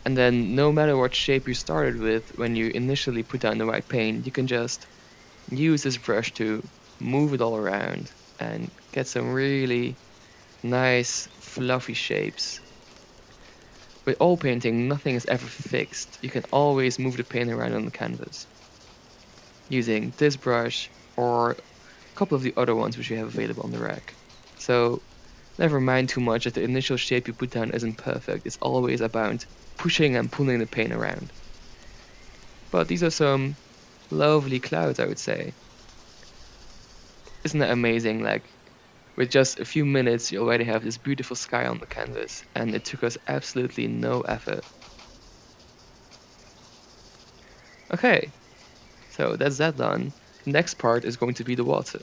And then no matter what shape you started with when you initially put down the white paint, you can just use this brush to move it all around and get some really nice fluffy shapes. With oil painting, nothing is ever fixed. You can always move the paint around on the canvas using this brush or a couple of the other ones which you have available on the rack. So never mind too much that the initial shape you put down isn't perfect. It's always about pushing and pulling the paint around. But these are some lovely clouds, I would say. Isn't that amazing? Like, with just a few minutes, you already have this beautiful sky on the canvas, and it took us absolutely no effort. Okay, so that's that done. The next part is going to be the water.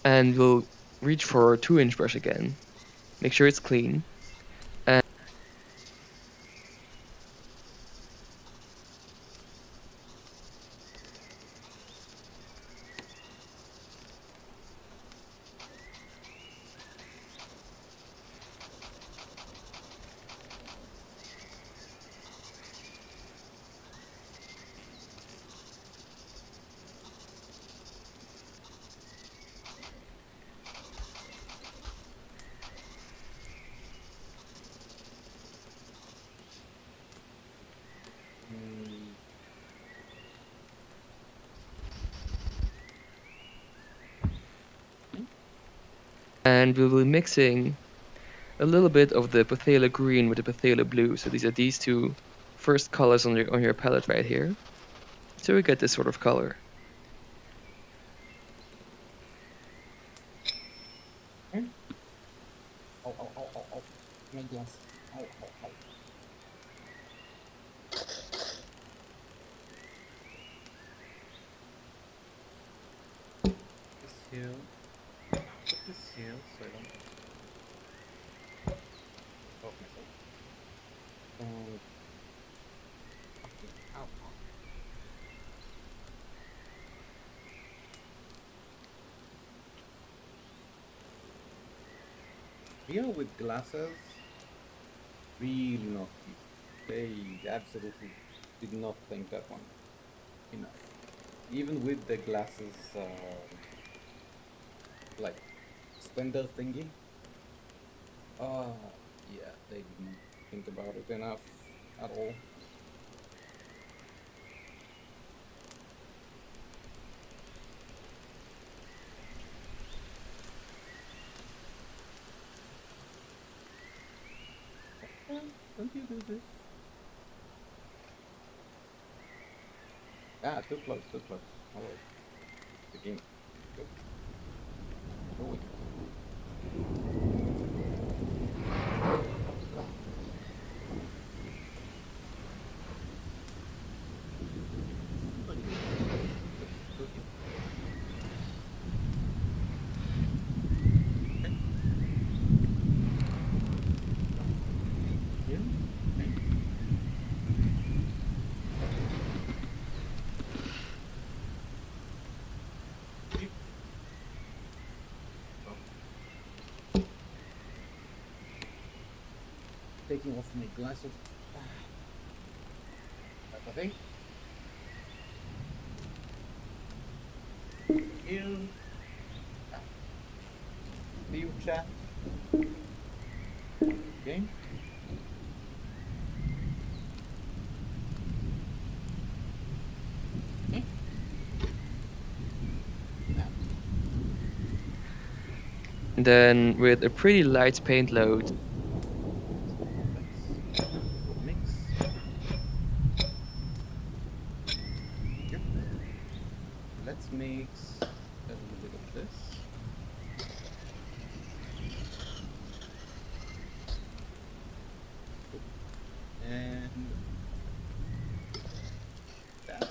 And we'll reach for a 2-inch brush again. Make sure it's clean. And we'll be mixing a little bit of the phthalo green with the phthalo blue. So these are these two first colors on your palette right here. So we get this sort of color. My glass. This here. Put this here so I don't poke myself. Ow. Here with glasses, really not easy. They absolutely did not think that one enough. Even with the glasses, like standard thingy. Yeah, they didn't think about it enough at all. Don't you do this? Too close, too close. Alright. Begin. Go. Go. Taking off my glasses. That I think. Here. View chat. Okay. Then with a pretty light paint load, Mix. Yep. Let's mix a little bit of this. And that.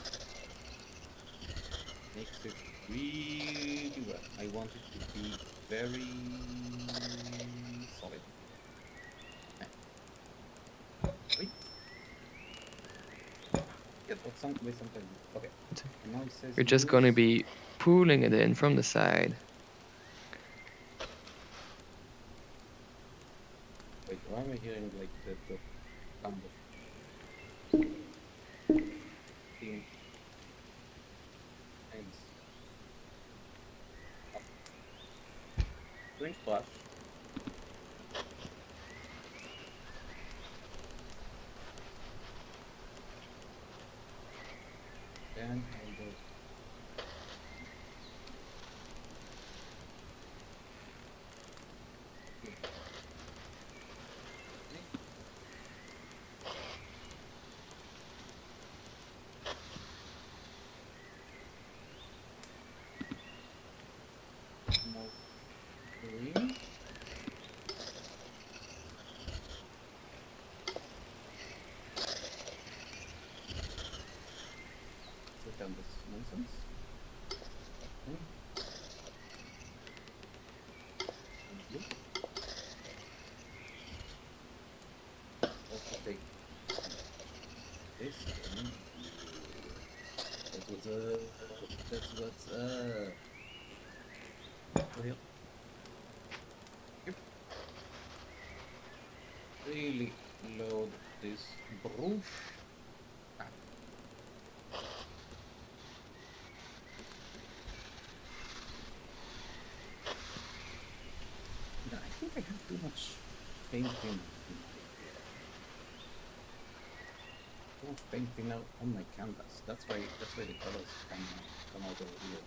very solid. Wait. Yeah, but sometimes. Okay. And now it says We're just gonna use- be pulling it in from the side. Wait, why am I hearing like the sound of thing? And doing splash. Then I'll go. More green. Put down this nonsense. Okay. And blue. Also take this one. That's what's up. That's what's up. Real. Yep. Really load this brush. Ah. No, I think I have too much painting. Too much painting out on my canvas. That's why the colors come out over here.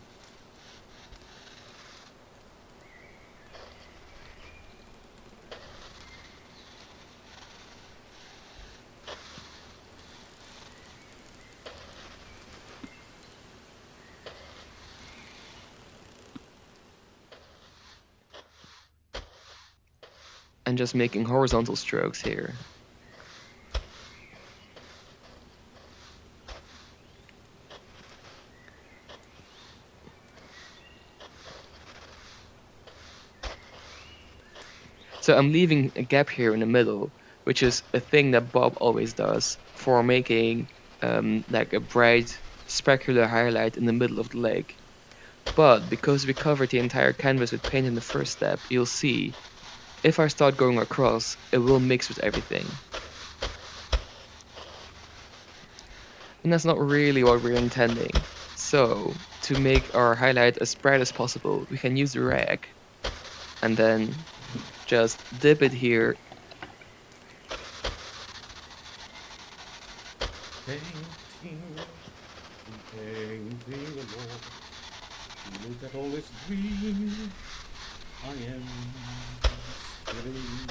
And just making horizontal strokes here. So I'm leaving a gap here in the middle, which is a thing that Bob always does for making like a bright specular highlight in the middle of the lake. But because we covered the entire canvas with paint in the first step, you'll see if I start going across, it will mix with everything. And that's not really what we're intending. So to make our highlight as bright as possible, we can use the rag and then just dip it here. Painting alone. Look at all this green. I am spinning.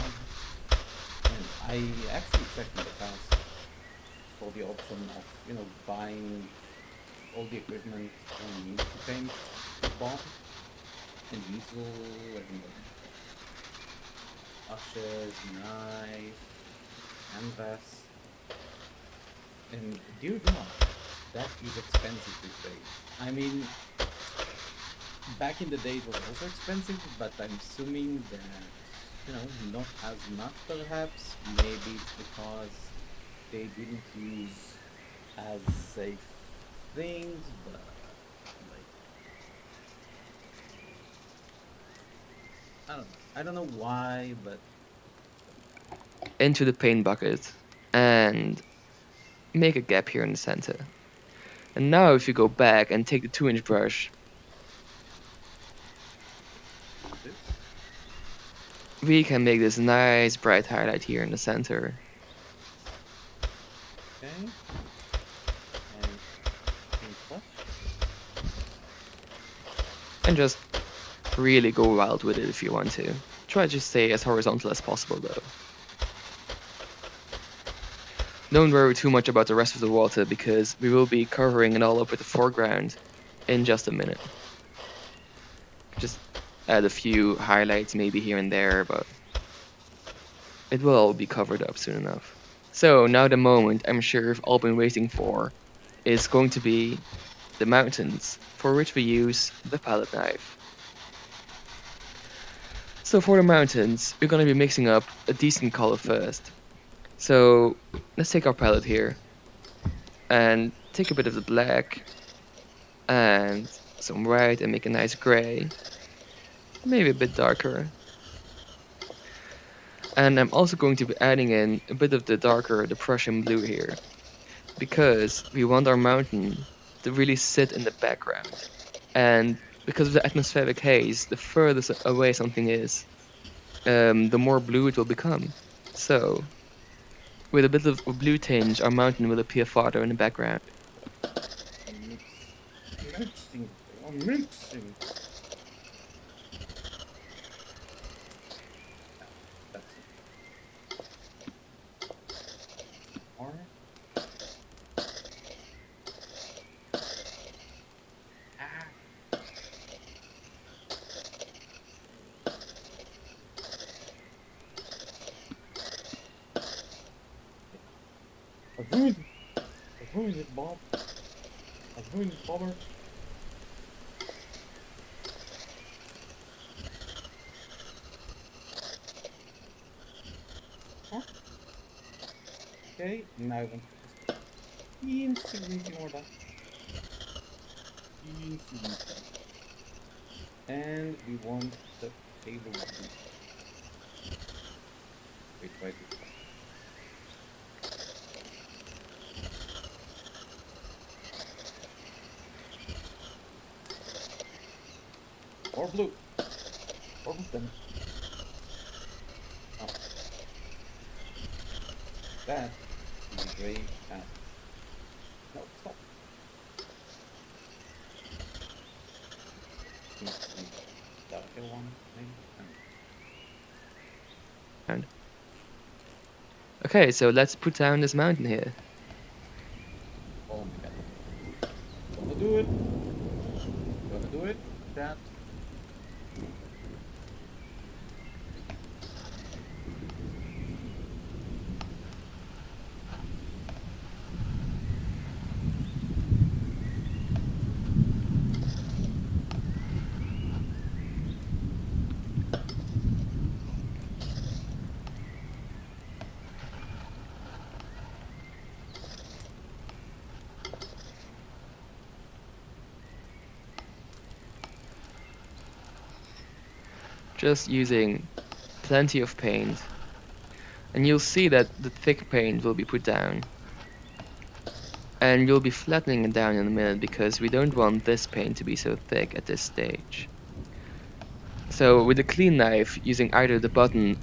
And I actually checked in the past for the option of, buying all the equipment I need to paint the bomb and easel and brushes, knife, canvas. And dear God, that is expensive these days. I mean, back in the day it was also expensive, but I'm assuming that, not as much perhaps. Maybe it's because they didn't use as safe things, but like, I don't know why, but into the paint bucket and make a gap here in the center. And now if you go back and take the 2-inch brush, this. we can make this nice bright highlight here in the center. Okay. And pink brush. And just really go wild with it if you want to. Try to stay as horizontal as possible though. Don't worry too much about the rest of the water because we will be covering it all up with the foreground in just a minute. Just add a few highlights maybe here and there, but it will all be covered up soon enough. So now the moment I'm sure you've all been waiting for is going to be the mountains, for which we use the palette knife. So for the mountains, we're gonna be mixing up a decent color first. So let's take our palette here and take a bit of the black and some white and make a nice gray, maybe a bit darker. And I'm also going to be adding in a bit of the darker, the Prussian blue here, because we want our mountain to really sit in the background. And because of the atmospheric haze, the furthest away something is, the more blue it will become. So, with a bit of a blue tinge, our mountain will appear farther in the background. Mixing. I'm mixing. That's it. Or I've ruined it. I've ruined it, Bob. I've ruined it, Bobber. Huh? Okay, now I want to teensy more done. Teensy. And we want the table blue. Wait, wait. Or blue. Or blue then. Oh. That is gray and no, stop. Darker one, maybe. And okay, so let's put down this mountain here. Oh my god. Gonna do it. Gonna do it. That. Just using plenty of paint. And you'll see that the thick paint will be put down. And you'll be flattening it down in a minute because we don't want this paint to be so thick at this stage. So with a clean knife, using either the button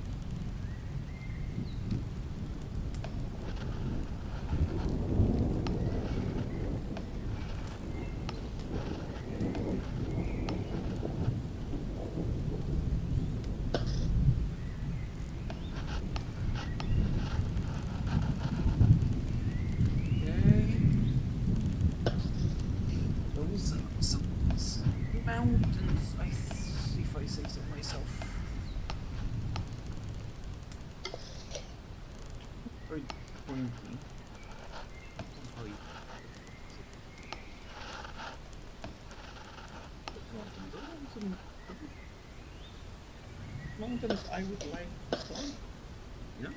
Those some mountains, if I say so myself. Very pointy. Mountains I would like to climb. Yeah.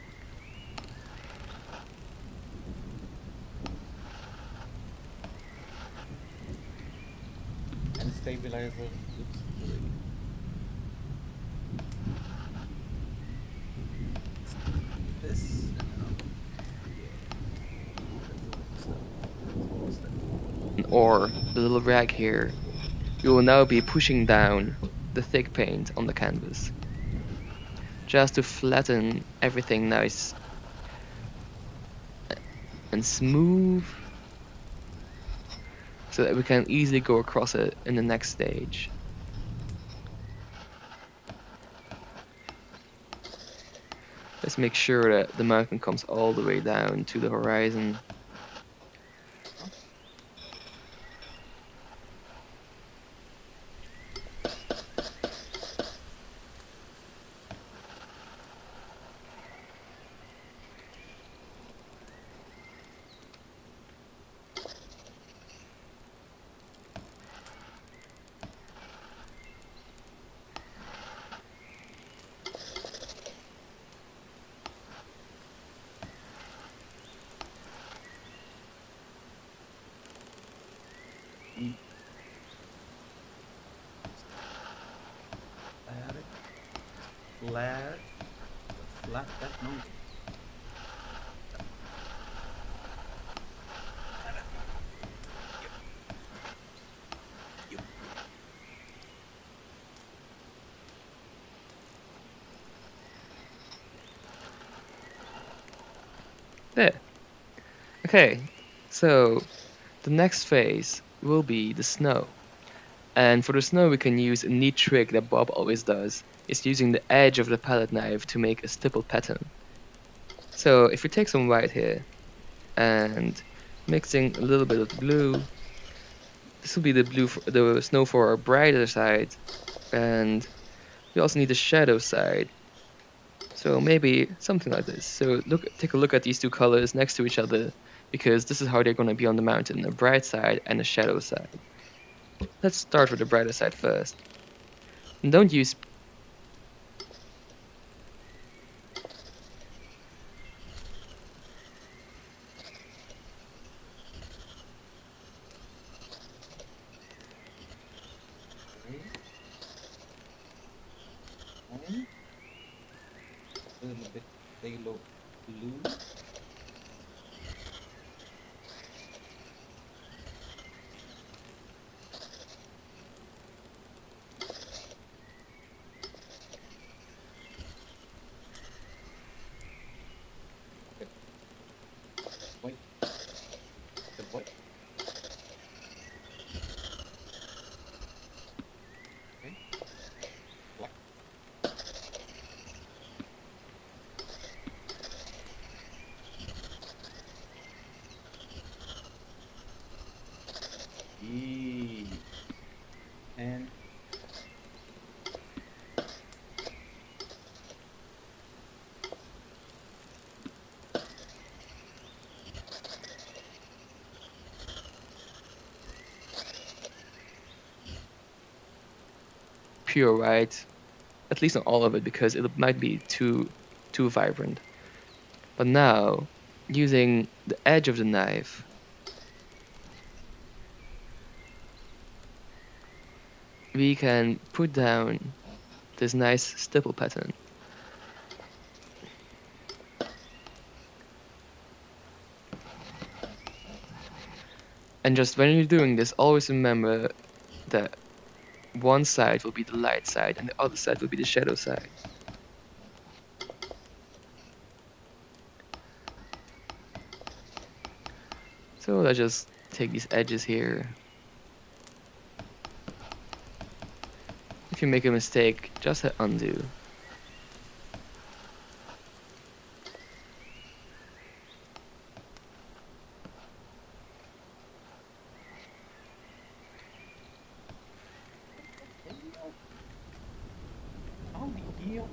And stabilizer looks great. This or the little rag here, we will now be pushing down the thick paint on the canvas. Just to flatten everything nice and smooth, so that we can easily go across it in the next stage. Let's make sure that the mountain comes all the way down to the horizon. flat. Flat that mountain. There. Okay, so the next phase will be the snow. And for the snow, we can use a neat trick that Bob always does. It's using the edge of the palette knife to make a stipple pattern. So if we take some white here and mixing a little bit of the blue, this will be the blue, the snow for our brighter side, and we also need the shadow side. So maybe something like this. So take a look at these two colors next to each other, because this is how they're going to be on the mountain, the bright side and the shadow side. Let's start with the brighter side first. And don't use And a little bit phthalo blue. Okay. White. The white. Okay. Black. E. And pure white, at least not all of it, because it might be too vibrant. But now, using the edge of the knife, we can put down this nice stipple pattern. And just when you're doing this, always remember that one side will be the light side and the other side will be the shadow side. So let's just take these edges here. If you make a mistake, just hit undo. how the deal?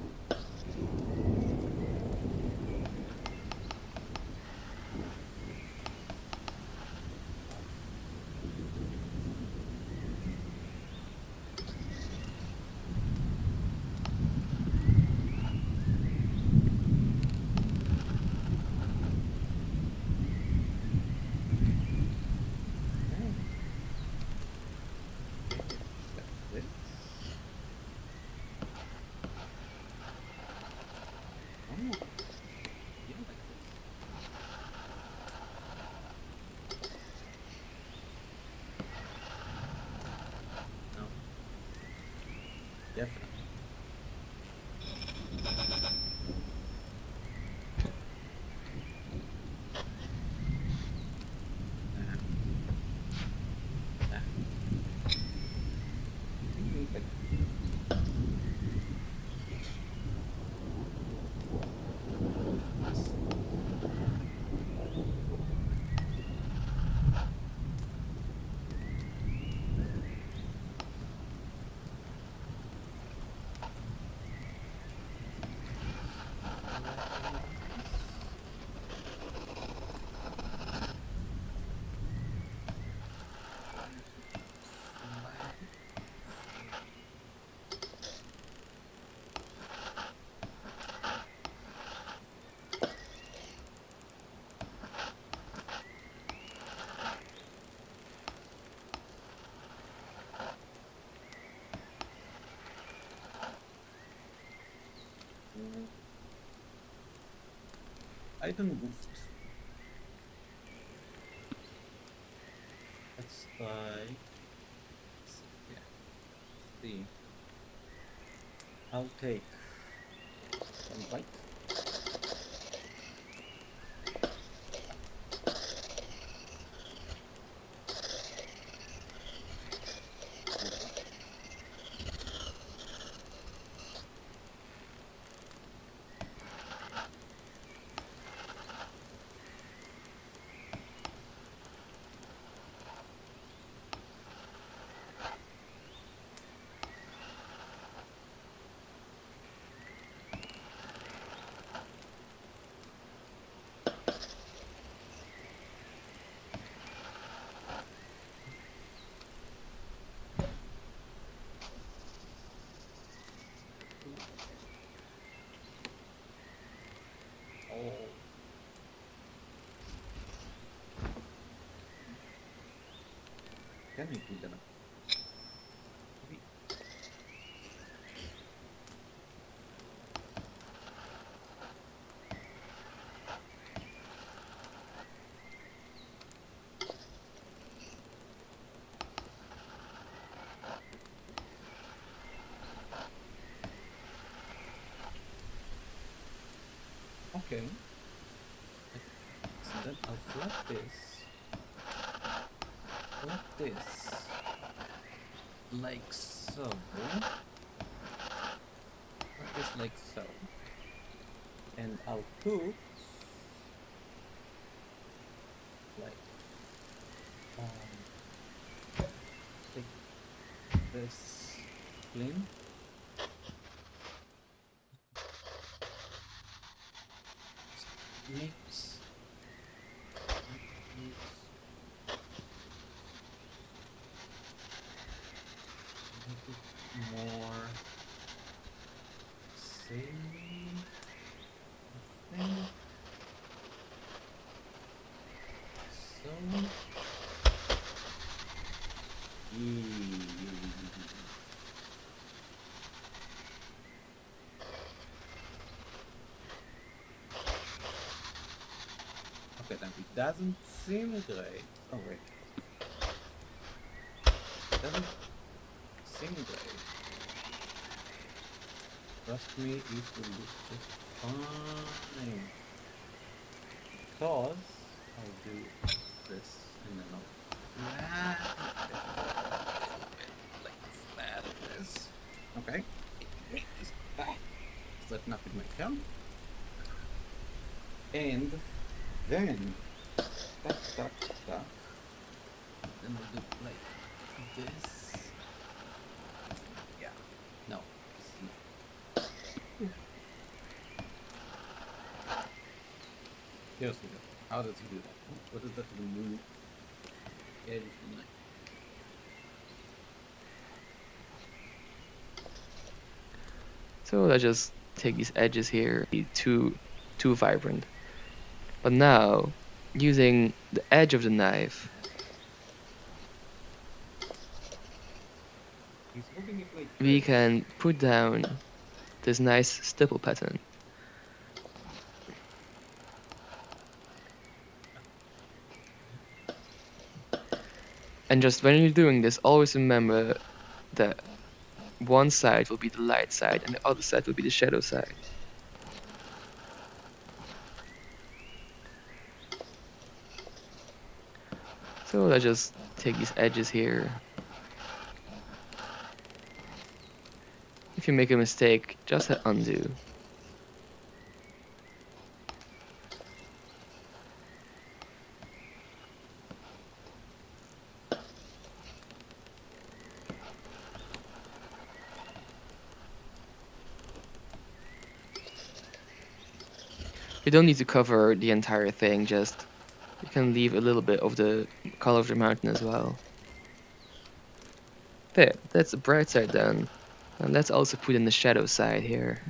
I don't move. Let's try. Yeah. See. I'll take one bite. Oh. Can we do that? Okay. So then I'll flip this. Flip this. Like so. Flip this like so. And I'll put like take this clean. Mix. Make it more samey, I think. So. Okay, then it doesn't seem great. Oh wait. It doesn't seem great. Trust me, it will look just fine. Because I'll do this and then I'll flatten it like flatten this. Okay. So that nothing might come. And then stuck. Then we'll do like this. Yeah. No. Seriously, how does he do that? What is that to move? Everything like. So let's just take these edges here, be too vibrant. But now, using the edge of the knife, He's holding it like we this. can put down this nice stipple pattern. And just when you're doing this, always remember that one side will be the light side and the other side will be the shadow side. So let's just take these edges here. If you make a mistake, just hit undo. You don't need to cover the entire thing, just you can leave a little bit of the color of the mountain as well. There, that's the bright side done. And let's also put in the shadow side here.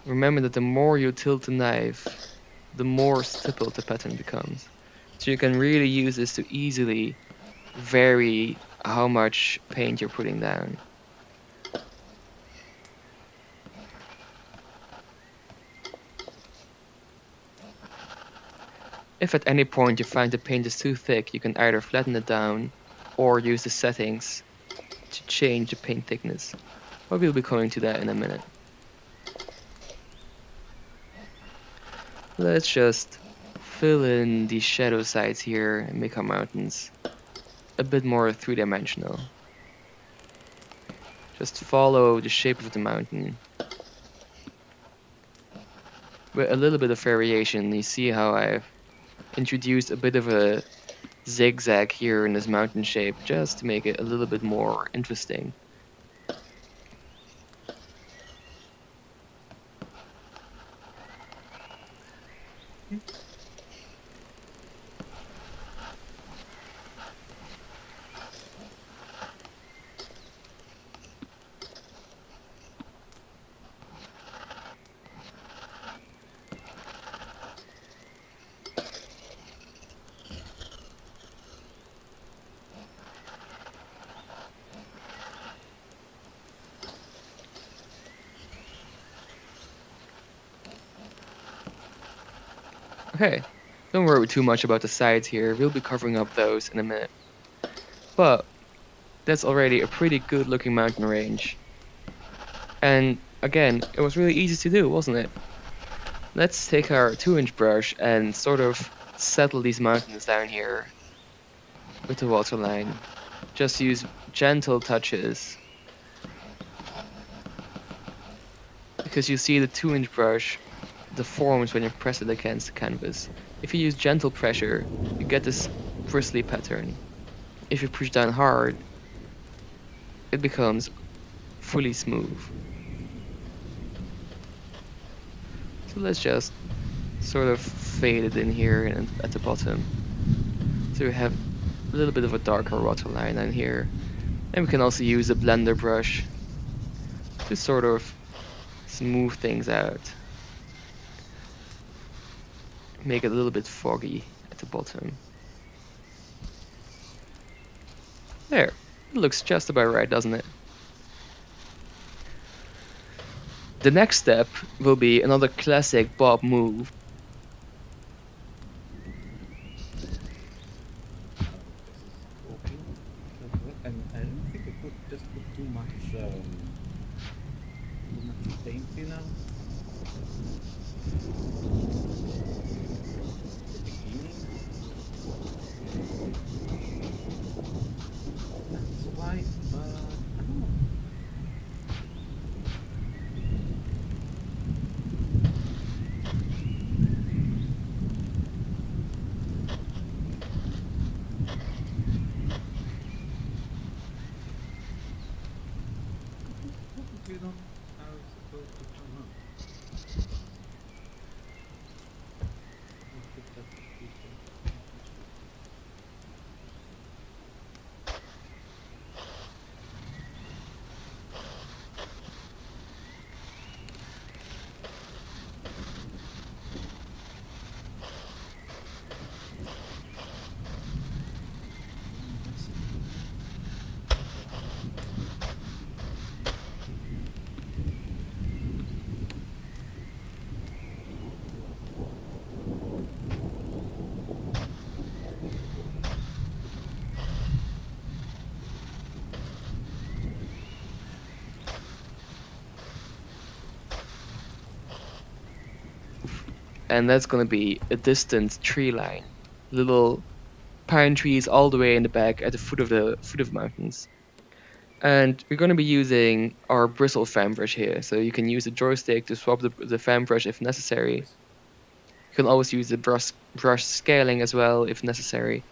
Remember that the more you tilt the knife, the more stippled the pattern becomes. So you can really use this to easily vary how much paint you're putting down. If at any point you find the paint is too thick, you can either flatten it down or use the settings to change the paint thickness. But we'll be coming to that in a minute. Let's just fill in the shadow sides here and make our mountains a bit more three-dimensional. Just follow the shape of the mountain with a little bit of variation. You see how I've introduced a bit of a zigzag here in this mountain shape just to make it a little bit more interesting. Okay, don't worry too much about the sides here, we'll be covering up those in a minute. But that's already a pretty good looking mountain range. And again, it was really easy to do, wasn't it? Let's take our 2-inch brush and sort of settle these mountains down here with the waterline. Just use gentle touches. Because you see the 2-inch brush deforms when you press it against the canvas. If you use gentle pressure, you get this bristly pattern. If you push down hard, it becomes fully smooth. So let's just sort of fade it in here and at the bottom. So we have a little bit of a darker waterline down here. And we can also use a blender brush to sort of smooth things out. Make it a little bit foggy at the bottom. There, it looks just about right, doesn't it? The next step will be another classic Bob move. And I don't think I could just put too much paint, you know? The beginning. That's why, I don't know. You don't how it's supposed to come up. I'll put that picture. And that's gonna be a distant tree line. Little pine trees all the way in the back at the foot of the mountains. And we're gonna be using our bristle fan brush here, so you can use the joystick to swap the fan brush if necessary. You can always use the brush scaling as well if necessary.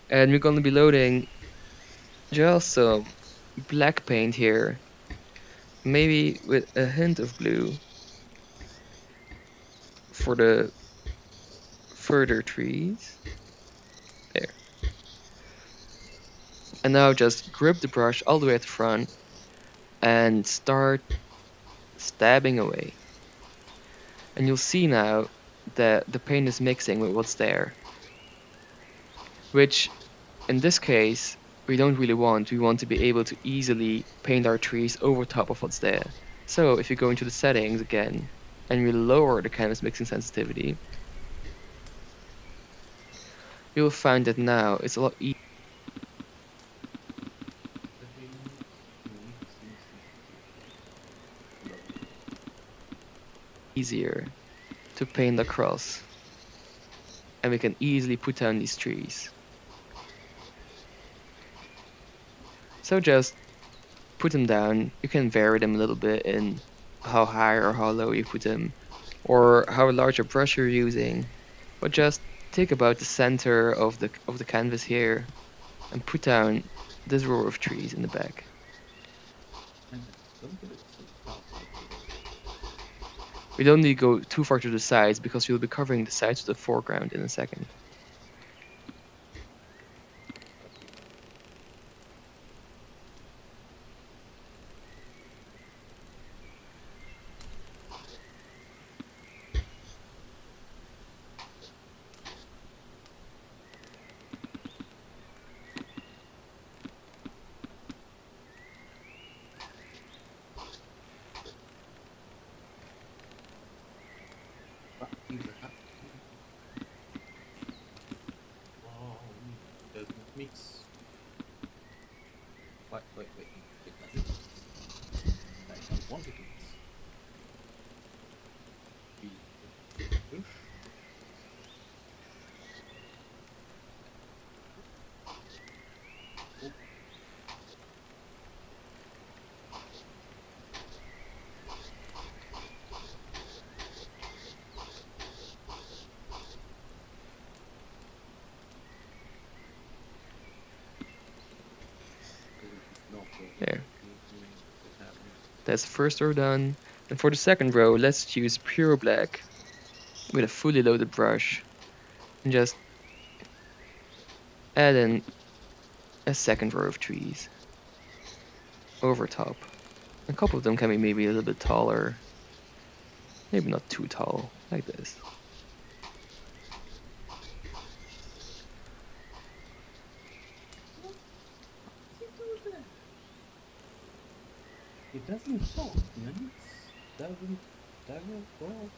And we're gonna be loading just some black paint here, maybe with a hint of blue for the further trees. There. And now just grip the brush all the way at the front and start stabbing away. And you'll see now that the paint is mixing with what's there. Which, in this case, we don't really want. We want to be able to easily paint our trees over top of what's there. So if you go into the settings again, and we lower the canvas mixing sensitivity, you'll find that now it's a lot easier to paint across, and we can easily put down these trees. So just put them down. You can vary them a little bit in how high or how low you put them, or how large a brush you're using. But just take about the center of the canvas here and put down this row of trees in the back. Don't do it so fast. We don't need to go too far to the sides because you'll be covering the sides of the foreground in a second. Wow, doesn't mix. Wait, it doesn't. I don't want it to mix. Push. Oh. There. That's the first row done. And for the second row, let's use pure black with a fully loaded brush and just add in a second row of trees over top. A couple of them can be maybe a little bit taller, maybe not too tall, like this. It doesn't fall, man. It doesn't fall. No?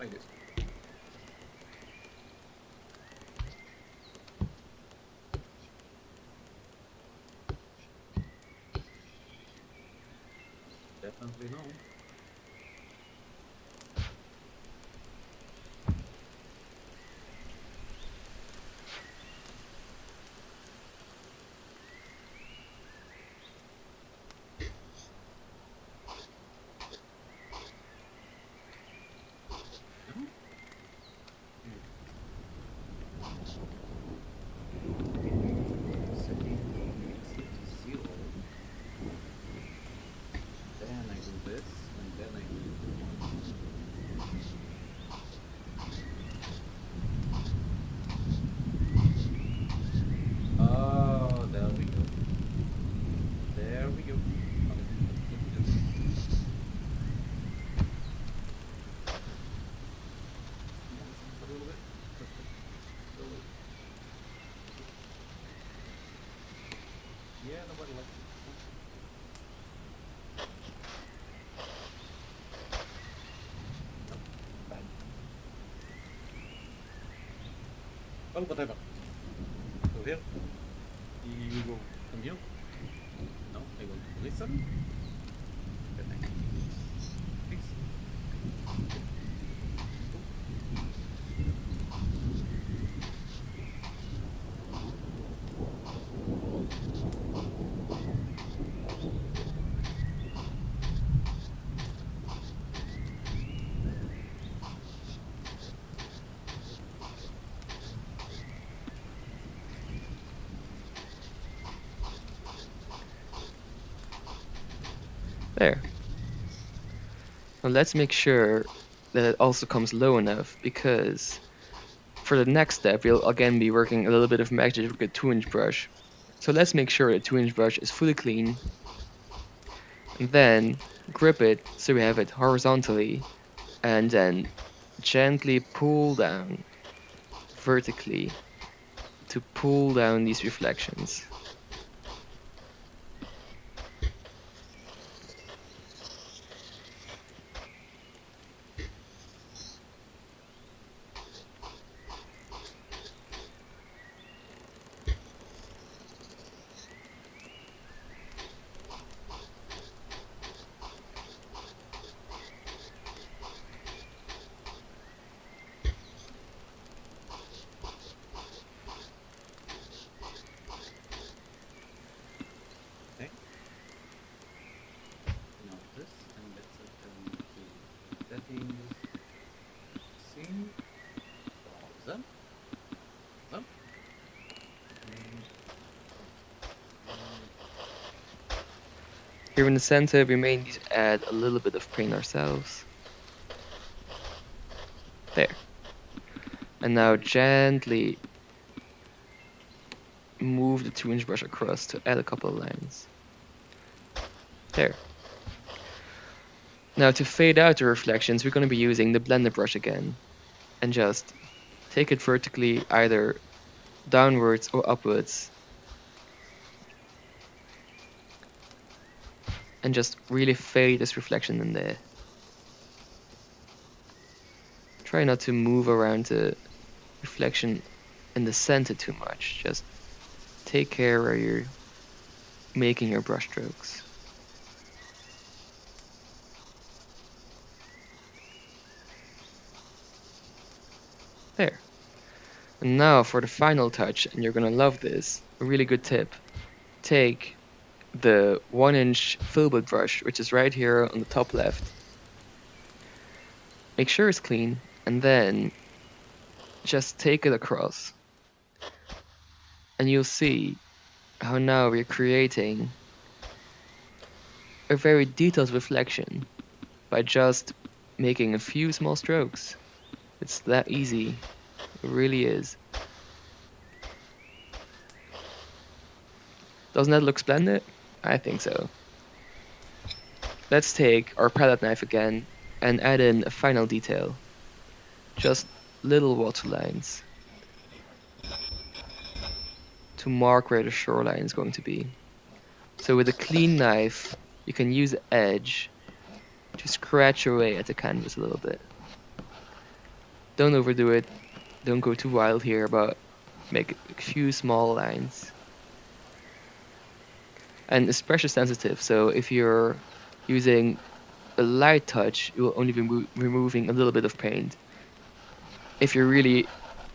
Like this. Definitely no. Yeah, nobody likes it. No, bad. Well, whatever. So here, you go from here. No, I want to listen. Then I fix. There. Now let's make sure that it also comes low enough, because for the next step we'll again be working a little bit of magic with a 2-inch brush. So let's make sure the 2-inch brush is fully clean, and then grip it so we have it horizontally, and then gently pull down vertically to pull down these reflections. Here in the center, we may need to add a little bit of paint ourselves. There. And now gently move the 2-inch brush across to add a couple of lines. There. Now to fade out the reflections, we're going to be using the blender brush again. And just take it vertically, either downwards or upwards. And just really fade this reflection in there. Try not to move around the reflection in the center too much. Just take care where you're making your brush strokes. There. And now for the final touch, and you're gonna love this, a really good tip. Take the 1-inch filbert brush, which is right here on the top left. Make sure it's clean, and then just take it across. And you'll see how now we're creating a very detailed reflection by just making a few small strokes. It's that easy. It really is. Doesn't that look splendid? I think so. Let's take our palette knife again and add in a final detail. Just little water lines to mark where the shoreline is going to be. So with a clean knife, you can use the edge to scratch away at the canvas a little bit. Don't overdo it, don't go too wild here, but make a few small lines. And it's pressure sensitive, so if you're using a light touch, you will only be removing a little bit of paint. If you're really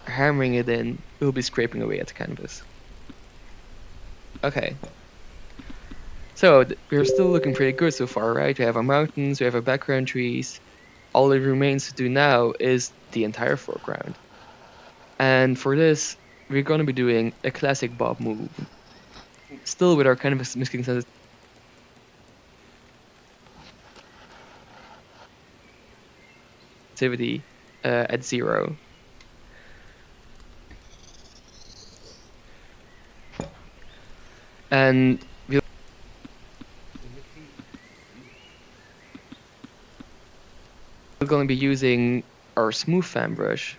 hammering it in, you'll be scraping away at the canvas. Okay. So we're still looking pretty good so far, right? We have our mountains, we have our background trees. All that remains to do now is the entire foreground. And for this, we're going to be doing a classic Bob move. Still with our canvas mixing sensitivity at 0. And we're going to be using our smooth fan brush,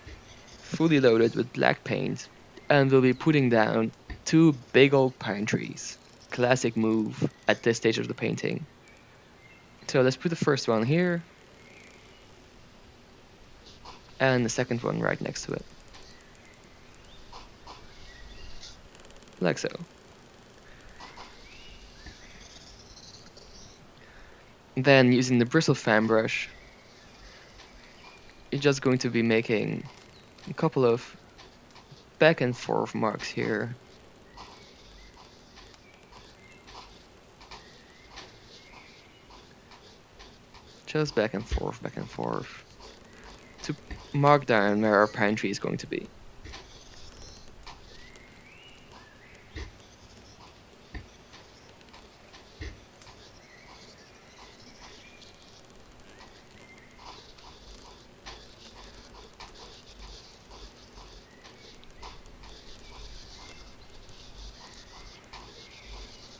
fully loaded with black paint, and we'll be putting down 2 big old pine trees. Classic move at this stage of the painting. So let's put the first one here, and the second one right next to it. Like so. Then using the bristle fan brush, you're just going to be making a couple of back and forth marks here. Just back and forth, to mark down where our pine tree is going to be.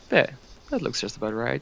There, that looks just about right.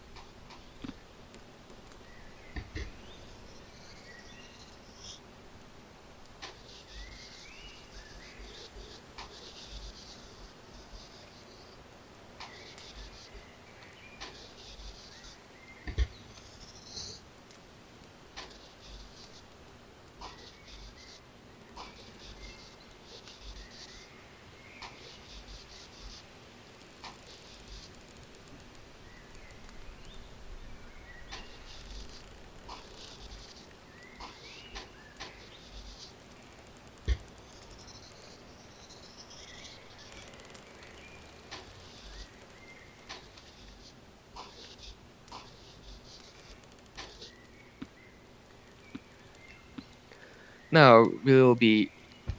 Now we'll be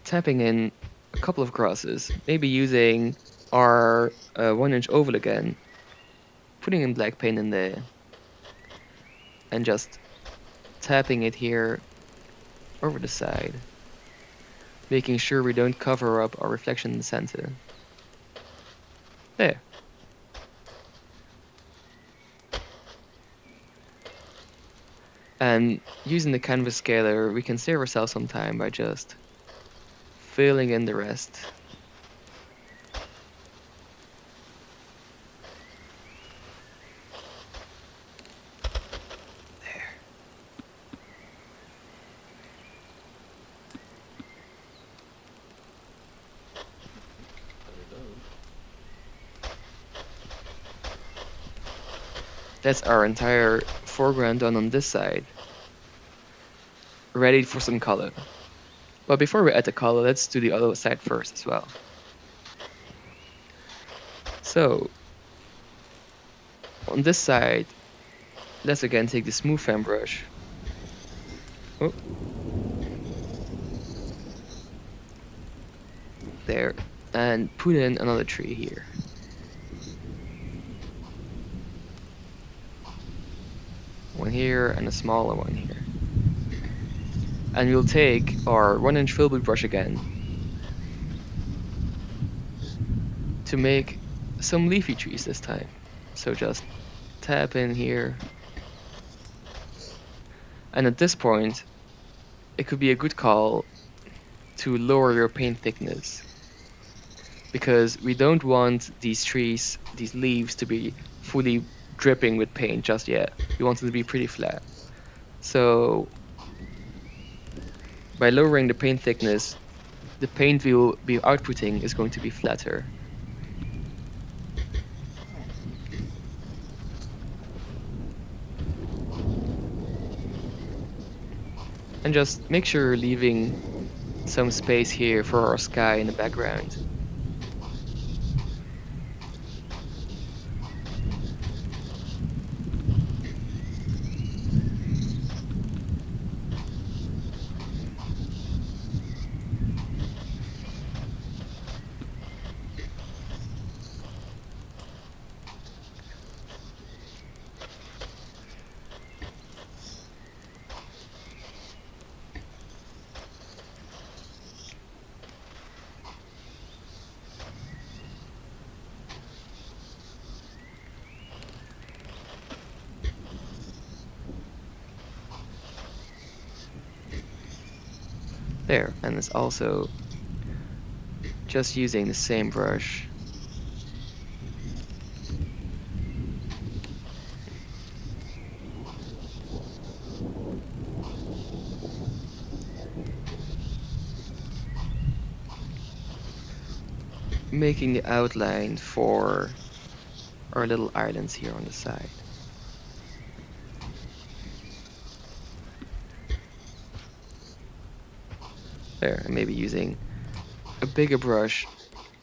tapping in a couple of crosses, maybe using our 1-inch oval again, putting in black paint in there, and just tapping it here over the side, making sure we don't cover up our reflection in the center. There. And using the canvas scaler, we can save ourselves some time by just filling in the rest. There. That's our entire foreground done on this side, ready for some color. But before we add the color, let's do the other side first as well. So, on this side, let's again take the smooth fan brush. Oh. There, and put in another tree here. One here and a smaller one here. And we'll take our 1-inch filbert brush again to make some leafy trees this time. So just tap in here. And at this point, it could be a good call to lower your paint thickness, because we don't want these trees, these leaves, to be fully dripping with paint just yet. We want them to be pretty flat. So by lowering the paint thickness, the paint we will be outputting is going to be flatter. And just make sure you're leaving some space here for our sky in the background. There, and it's also just using the same brush. Making the outline for our little islands here on the side. There, and maybe using a bigger brush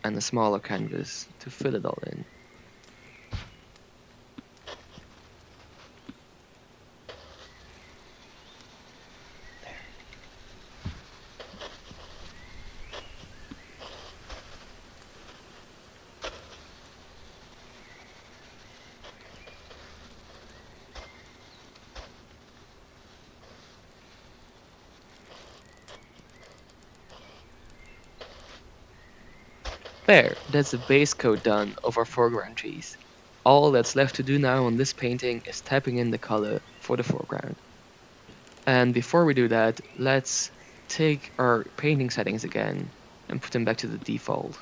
and a smaller canvas to fill it all in. There, that's the base coat done of our foreground trees. All that's left to do now on this painting is tapping in the color for the foreground. And before we do that, let's take our painting settings again and put them back to the default.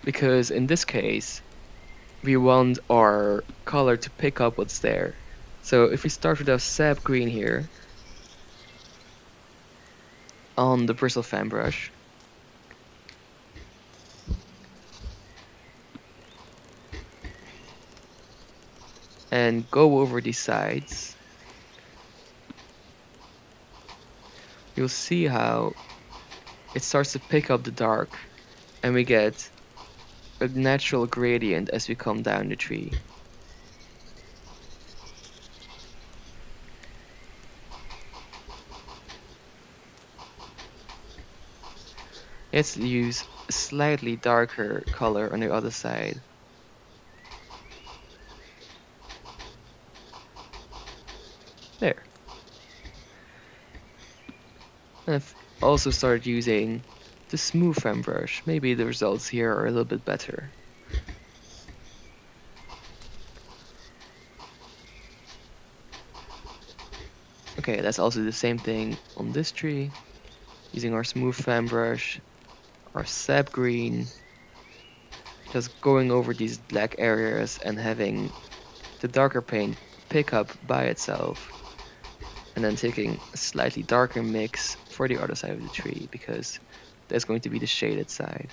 Because in this case, we want our color to pick up what's there. So if we start with our sap green here on the bristle fan brush, and go over these sides, you'll see how it starts to pick up the dark, and we get a natural gradient as we come down the tree. Let's use a slightly darker color on the other side. There. And I've also started using the smooth fan brush. Maybe the results here are a little bit better. Okay, let's also do the same thing on this tree. Using our smooth fan brush, our sap green, just going over these black areas and having the darker paint pick up by itself. And then taking a slightly darker mix for the other side of the tree, because that's going to be the shaded side.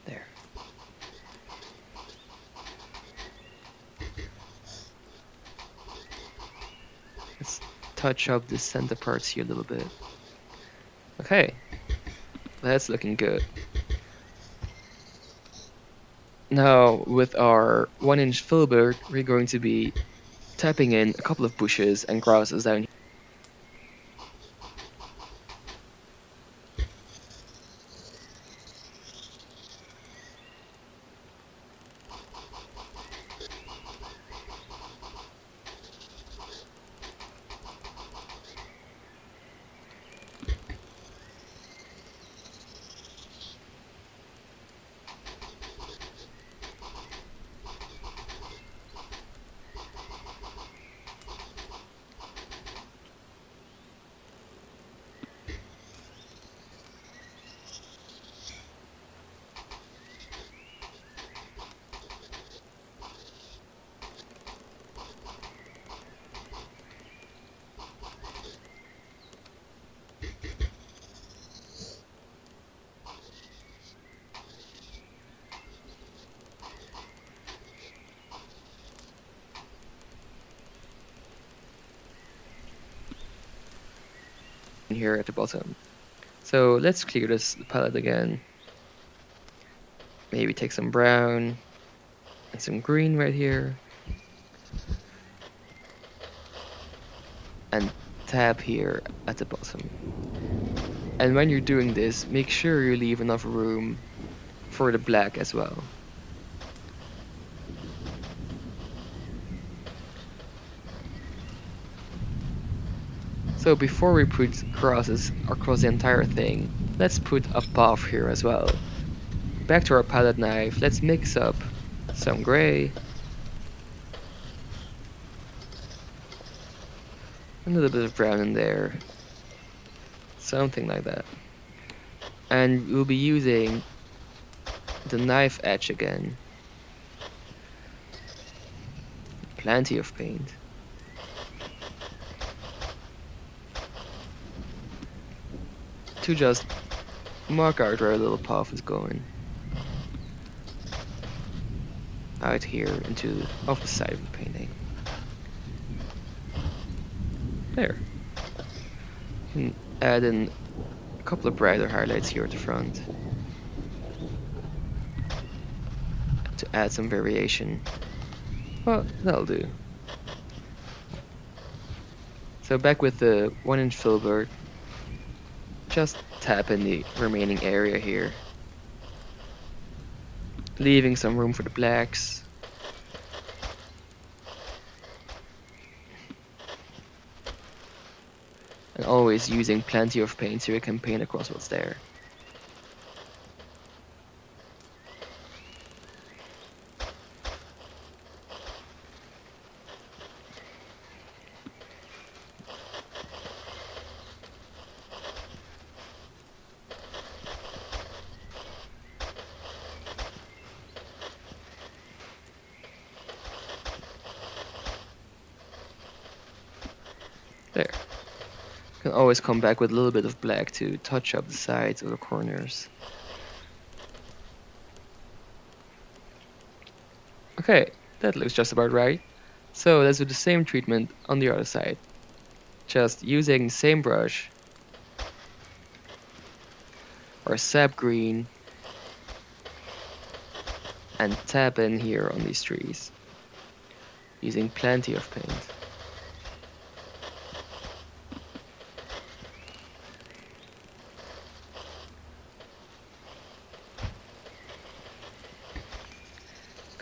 There. Let's touch up the center parts here a little bit. Okay, that's looking good. Now, with our 1-inch filbert, we're going to be tapping in a couple of bushes and grasses down here at the bottom. So let's clear this palette again. Maybe take some brown and some green right here. And tap here at the bottom. And when you're doing this, make sure you leave enough room for the black as well. So before we put crosses across the entire thing, let's put a path here as well. Back to our palette knife, let's mix up some gray, a little bit of brown in there, something like that. And we'll be using the knife edge again. Plenty of paint. To just mark out where our little path is going. Out here into off the side of the painting. There. You can add in a couple of brighter highlights here at the front to add some variation. Well, that'll do. So back with the 1-inch filbert, just tap in the remaining area here, leaving some room for the blacks. And always using plenty of paint so you can paint across what's there. There. You can always come back with a little bit of black to touch up the sides or the corners. Okay, that looks just about right. So let's do the same treatment on the other side. Just using the same brush, or sap green, and tap in here on these trees, using plenty of paint.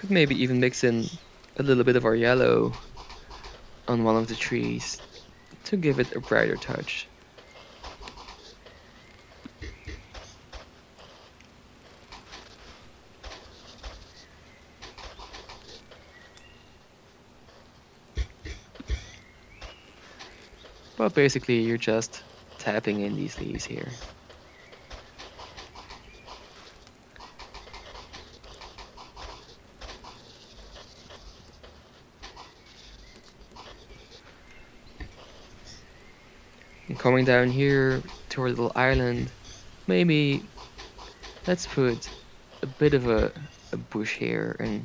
Could maybe even mix in a little bit of our yellow on one of the trees to give it a brighter touch. But basically you're just tapping in these leaves here. And coming down here to our little island, maybe let's put a bit of a bush here in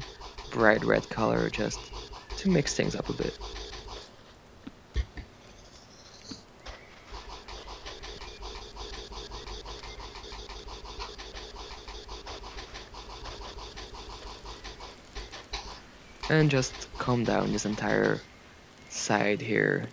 bright red color just to mix things up a bit. And just calm down this entire side here.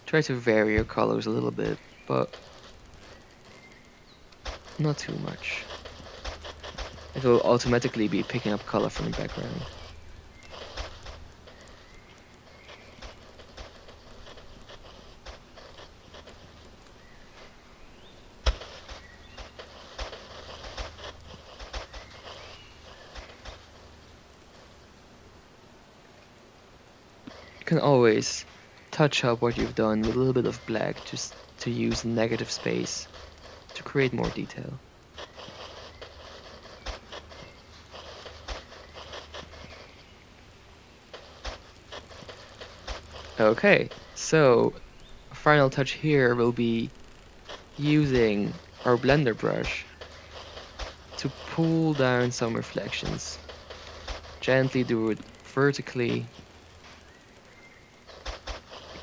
Try to vary your colors a little bit, but not too much. It will automatically be picking up color from the background. You can always touch up what you've done with a little bit of black just to use negative space to create more detail. Okay, so final touch here will be using our blender brush to pull down some reflections. Gently do it vertically,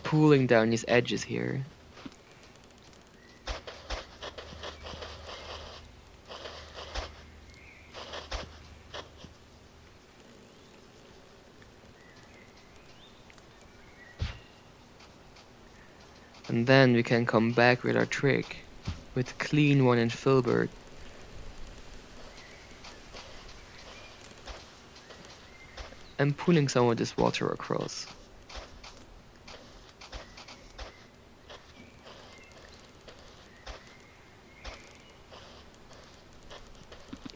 pulling down these edges here. And then we can come back with our trick with clean 1-inch filbert. And pulling some of this water across.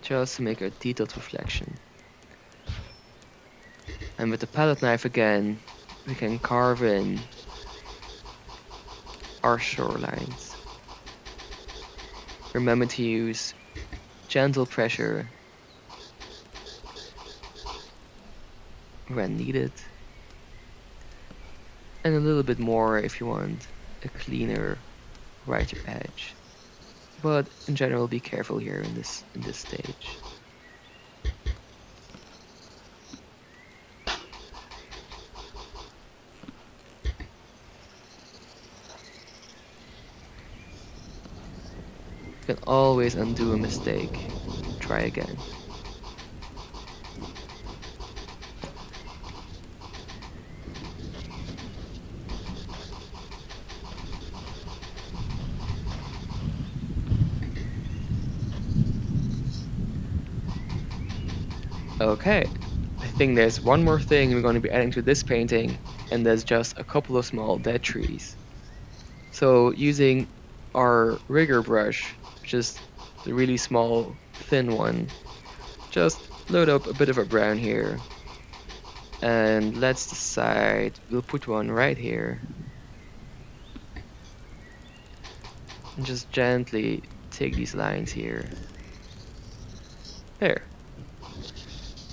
Just to make a detailed reflection. And with the palette knife again, we can carve in our shorelines. Remember to use gentle pressure when needed, and a little bit more if you want a cleaner, brighter edge. But in general, be careful here in this stage. You can always undo a mistake. Try again. Okay, I think there's one more thing we're going to be adding to this painting, and there's just a couple of small dead trees. So using our rigger brush, which is the really small, thin one, just load up a bit of a brown here. And let's decide, we'll put one right here. And just gently take these lines here. There.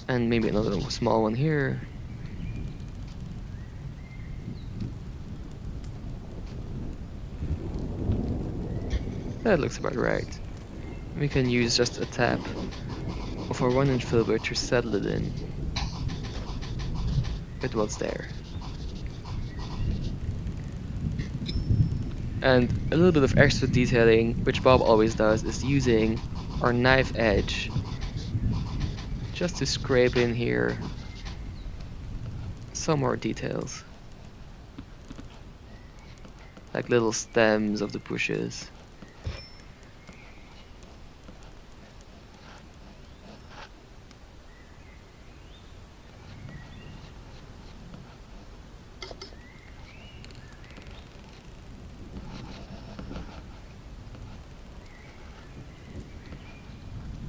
And maybe another small one here. That looks about right. We can use just a tap of our 1-inch filbert to settle it in with what's there. And a little bit of extra detailing, which Bob always does, is using our knife edge just to scrape in here some more details, like little stems of the bushes.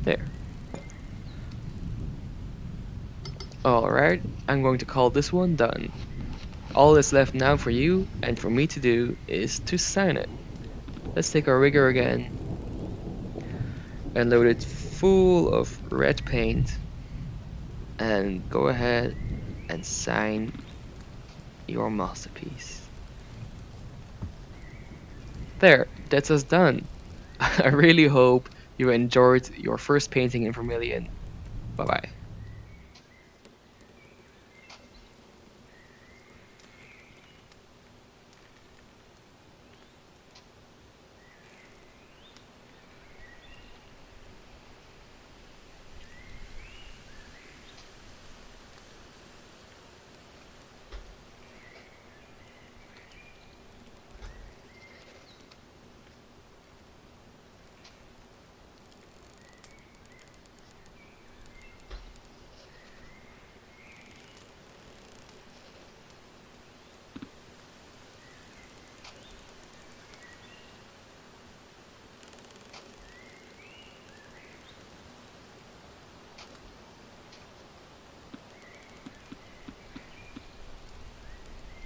There. Alright, I'm going to call this one done. All that's left now for you and for me to do is to sign it. Let's take our rigger again and load it full of red paint and go ahead and sign your masterpiece. There, that's us done. I really hope you enjoyed your first painting in Vermilion. Bye bye.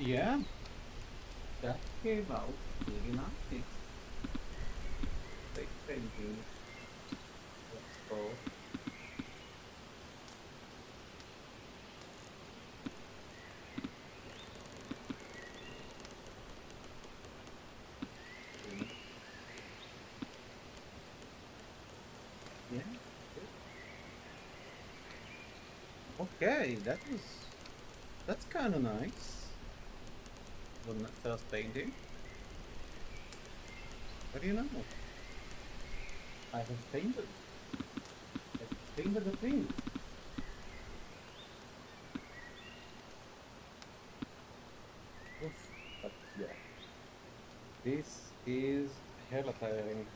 Yeah, that came out really nice. Thank you. Let's go. Yeah. Okay, that's kind of nice. The first painting. What do you know? I have painted. I painted the thing. Oof. But yeah, this is hella tiring.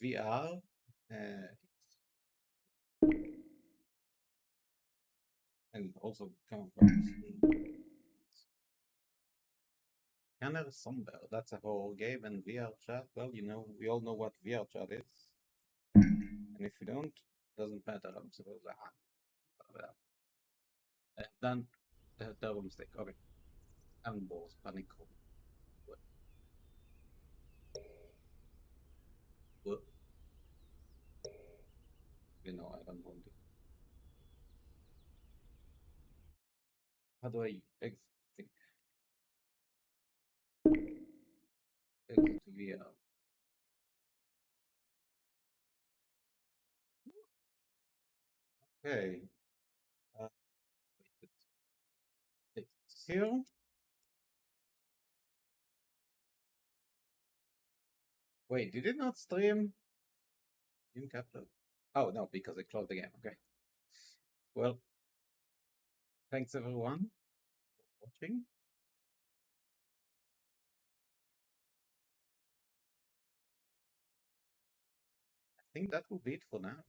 VR. And also Scanner Somber. That's a whole game and VR chat. Well, you know, we all know what VR chat is. And if you don't, doesn't matter, I'm supposed to have. Then terrible mistake. Okay. And balls, panic. What? What? You know, I don't want to. How do I think? Exit VR. Okay. Uh, it's here. Wait, did it not stream? Game capture. Oh no, because I closed the game. Okay. Well, thanks everyone for watching. I think that will be it for now.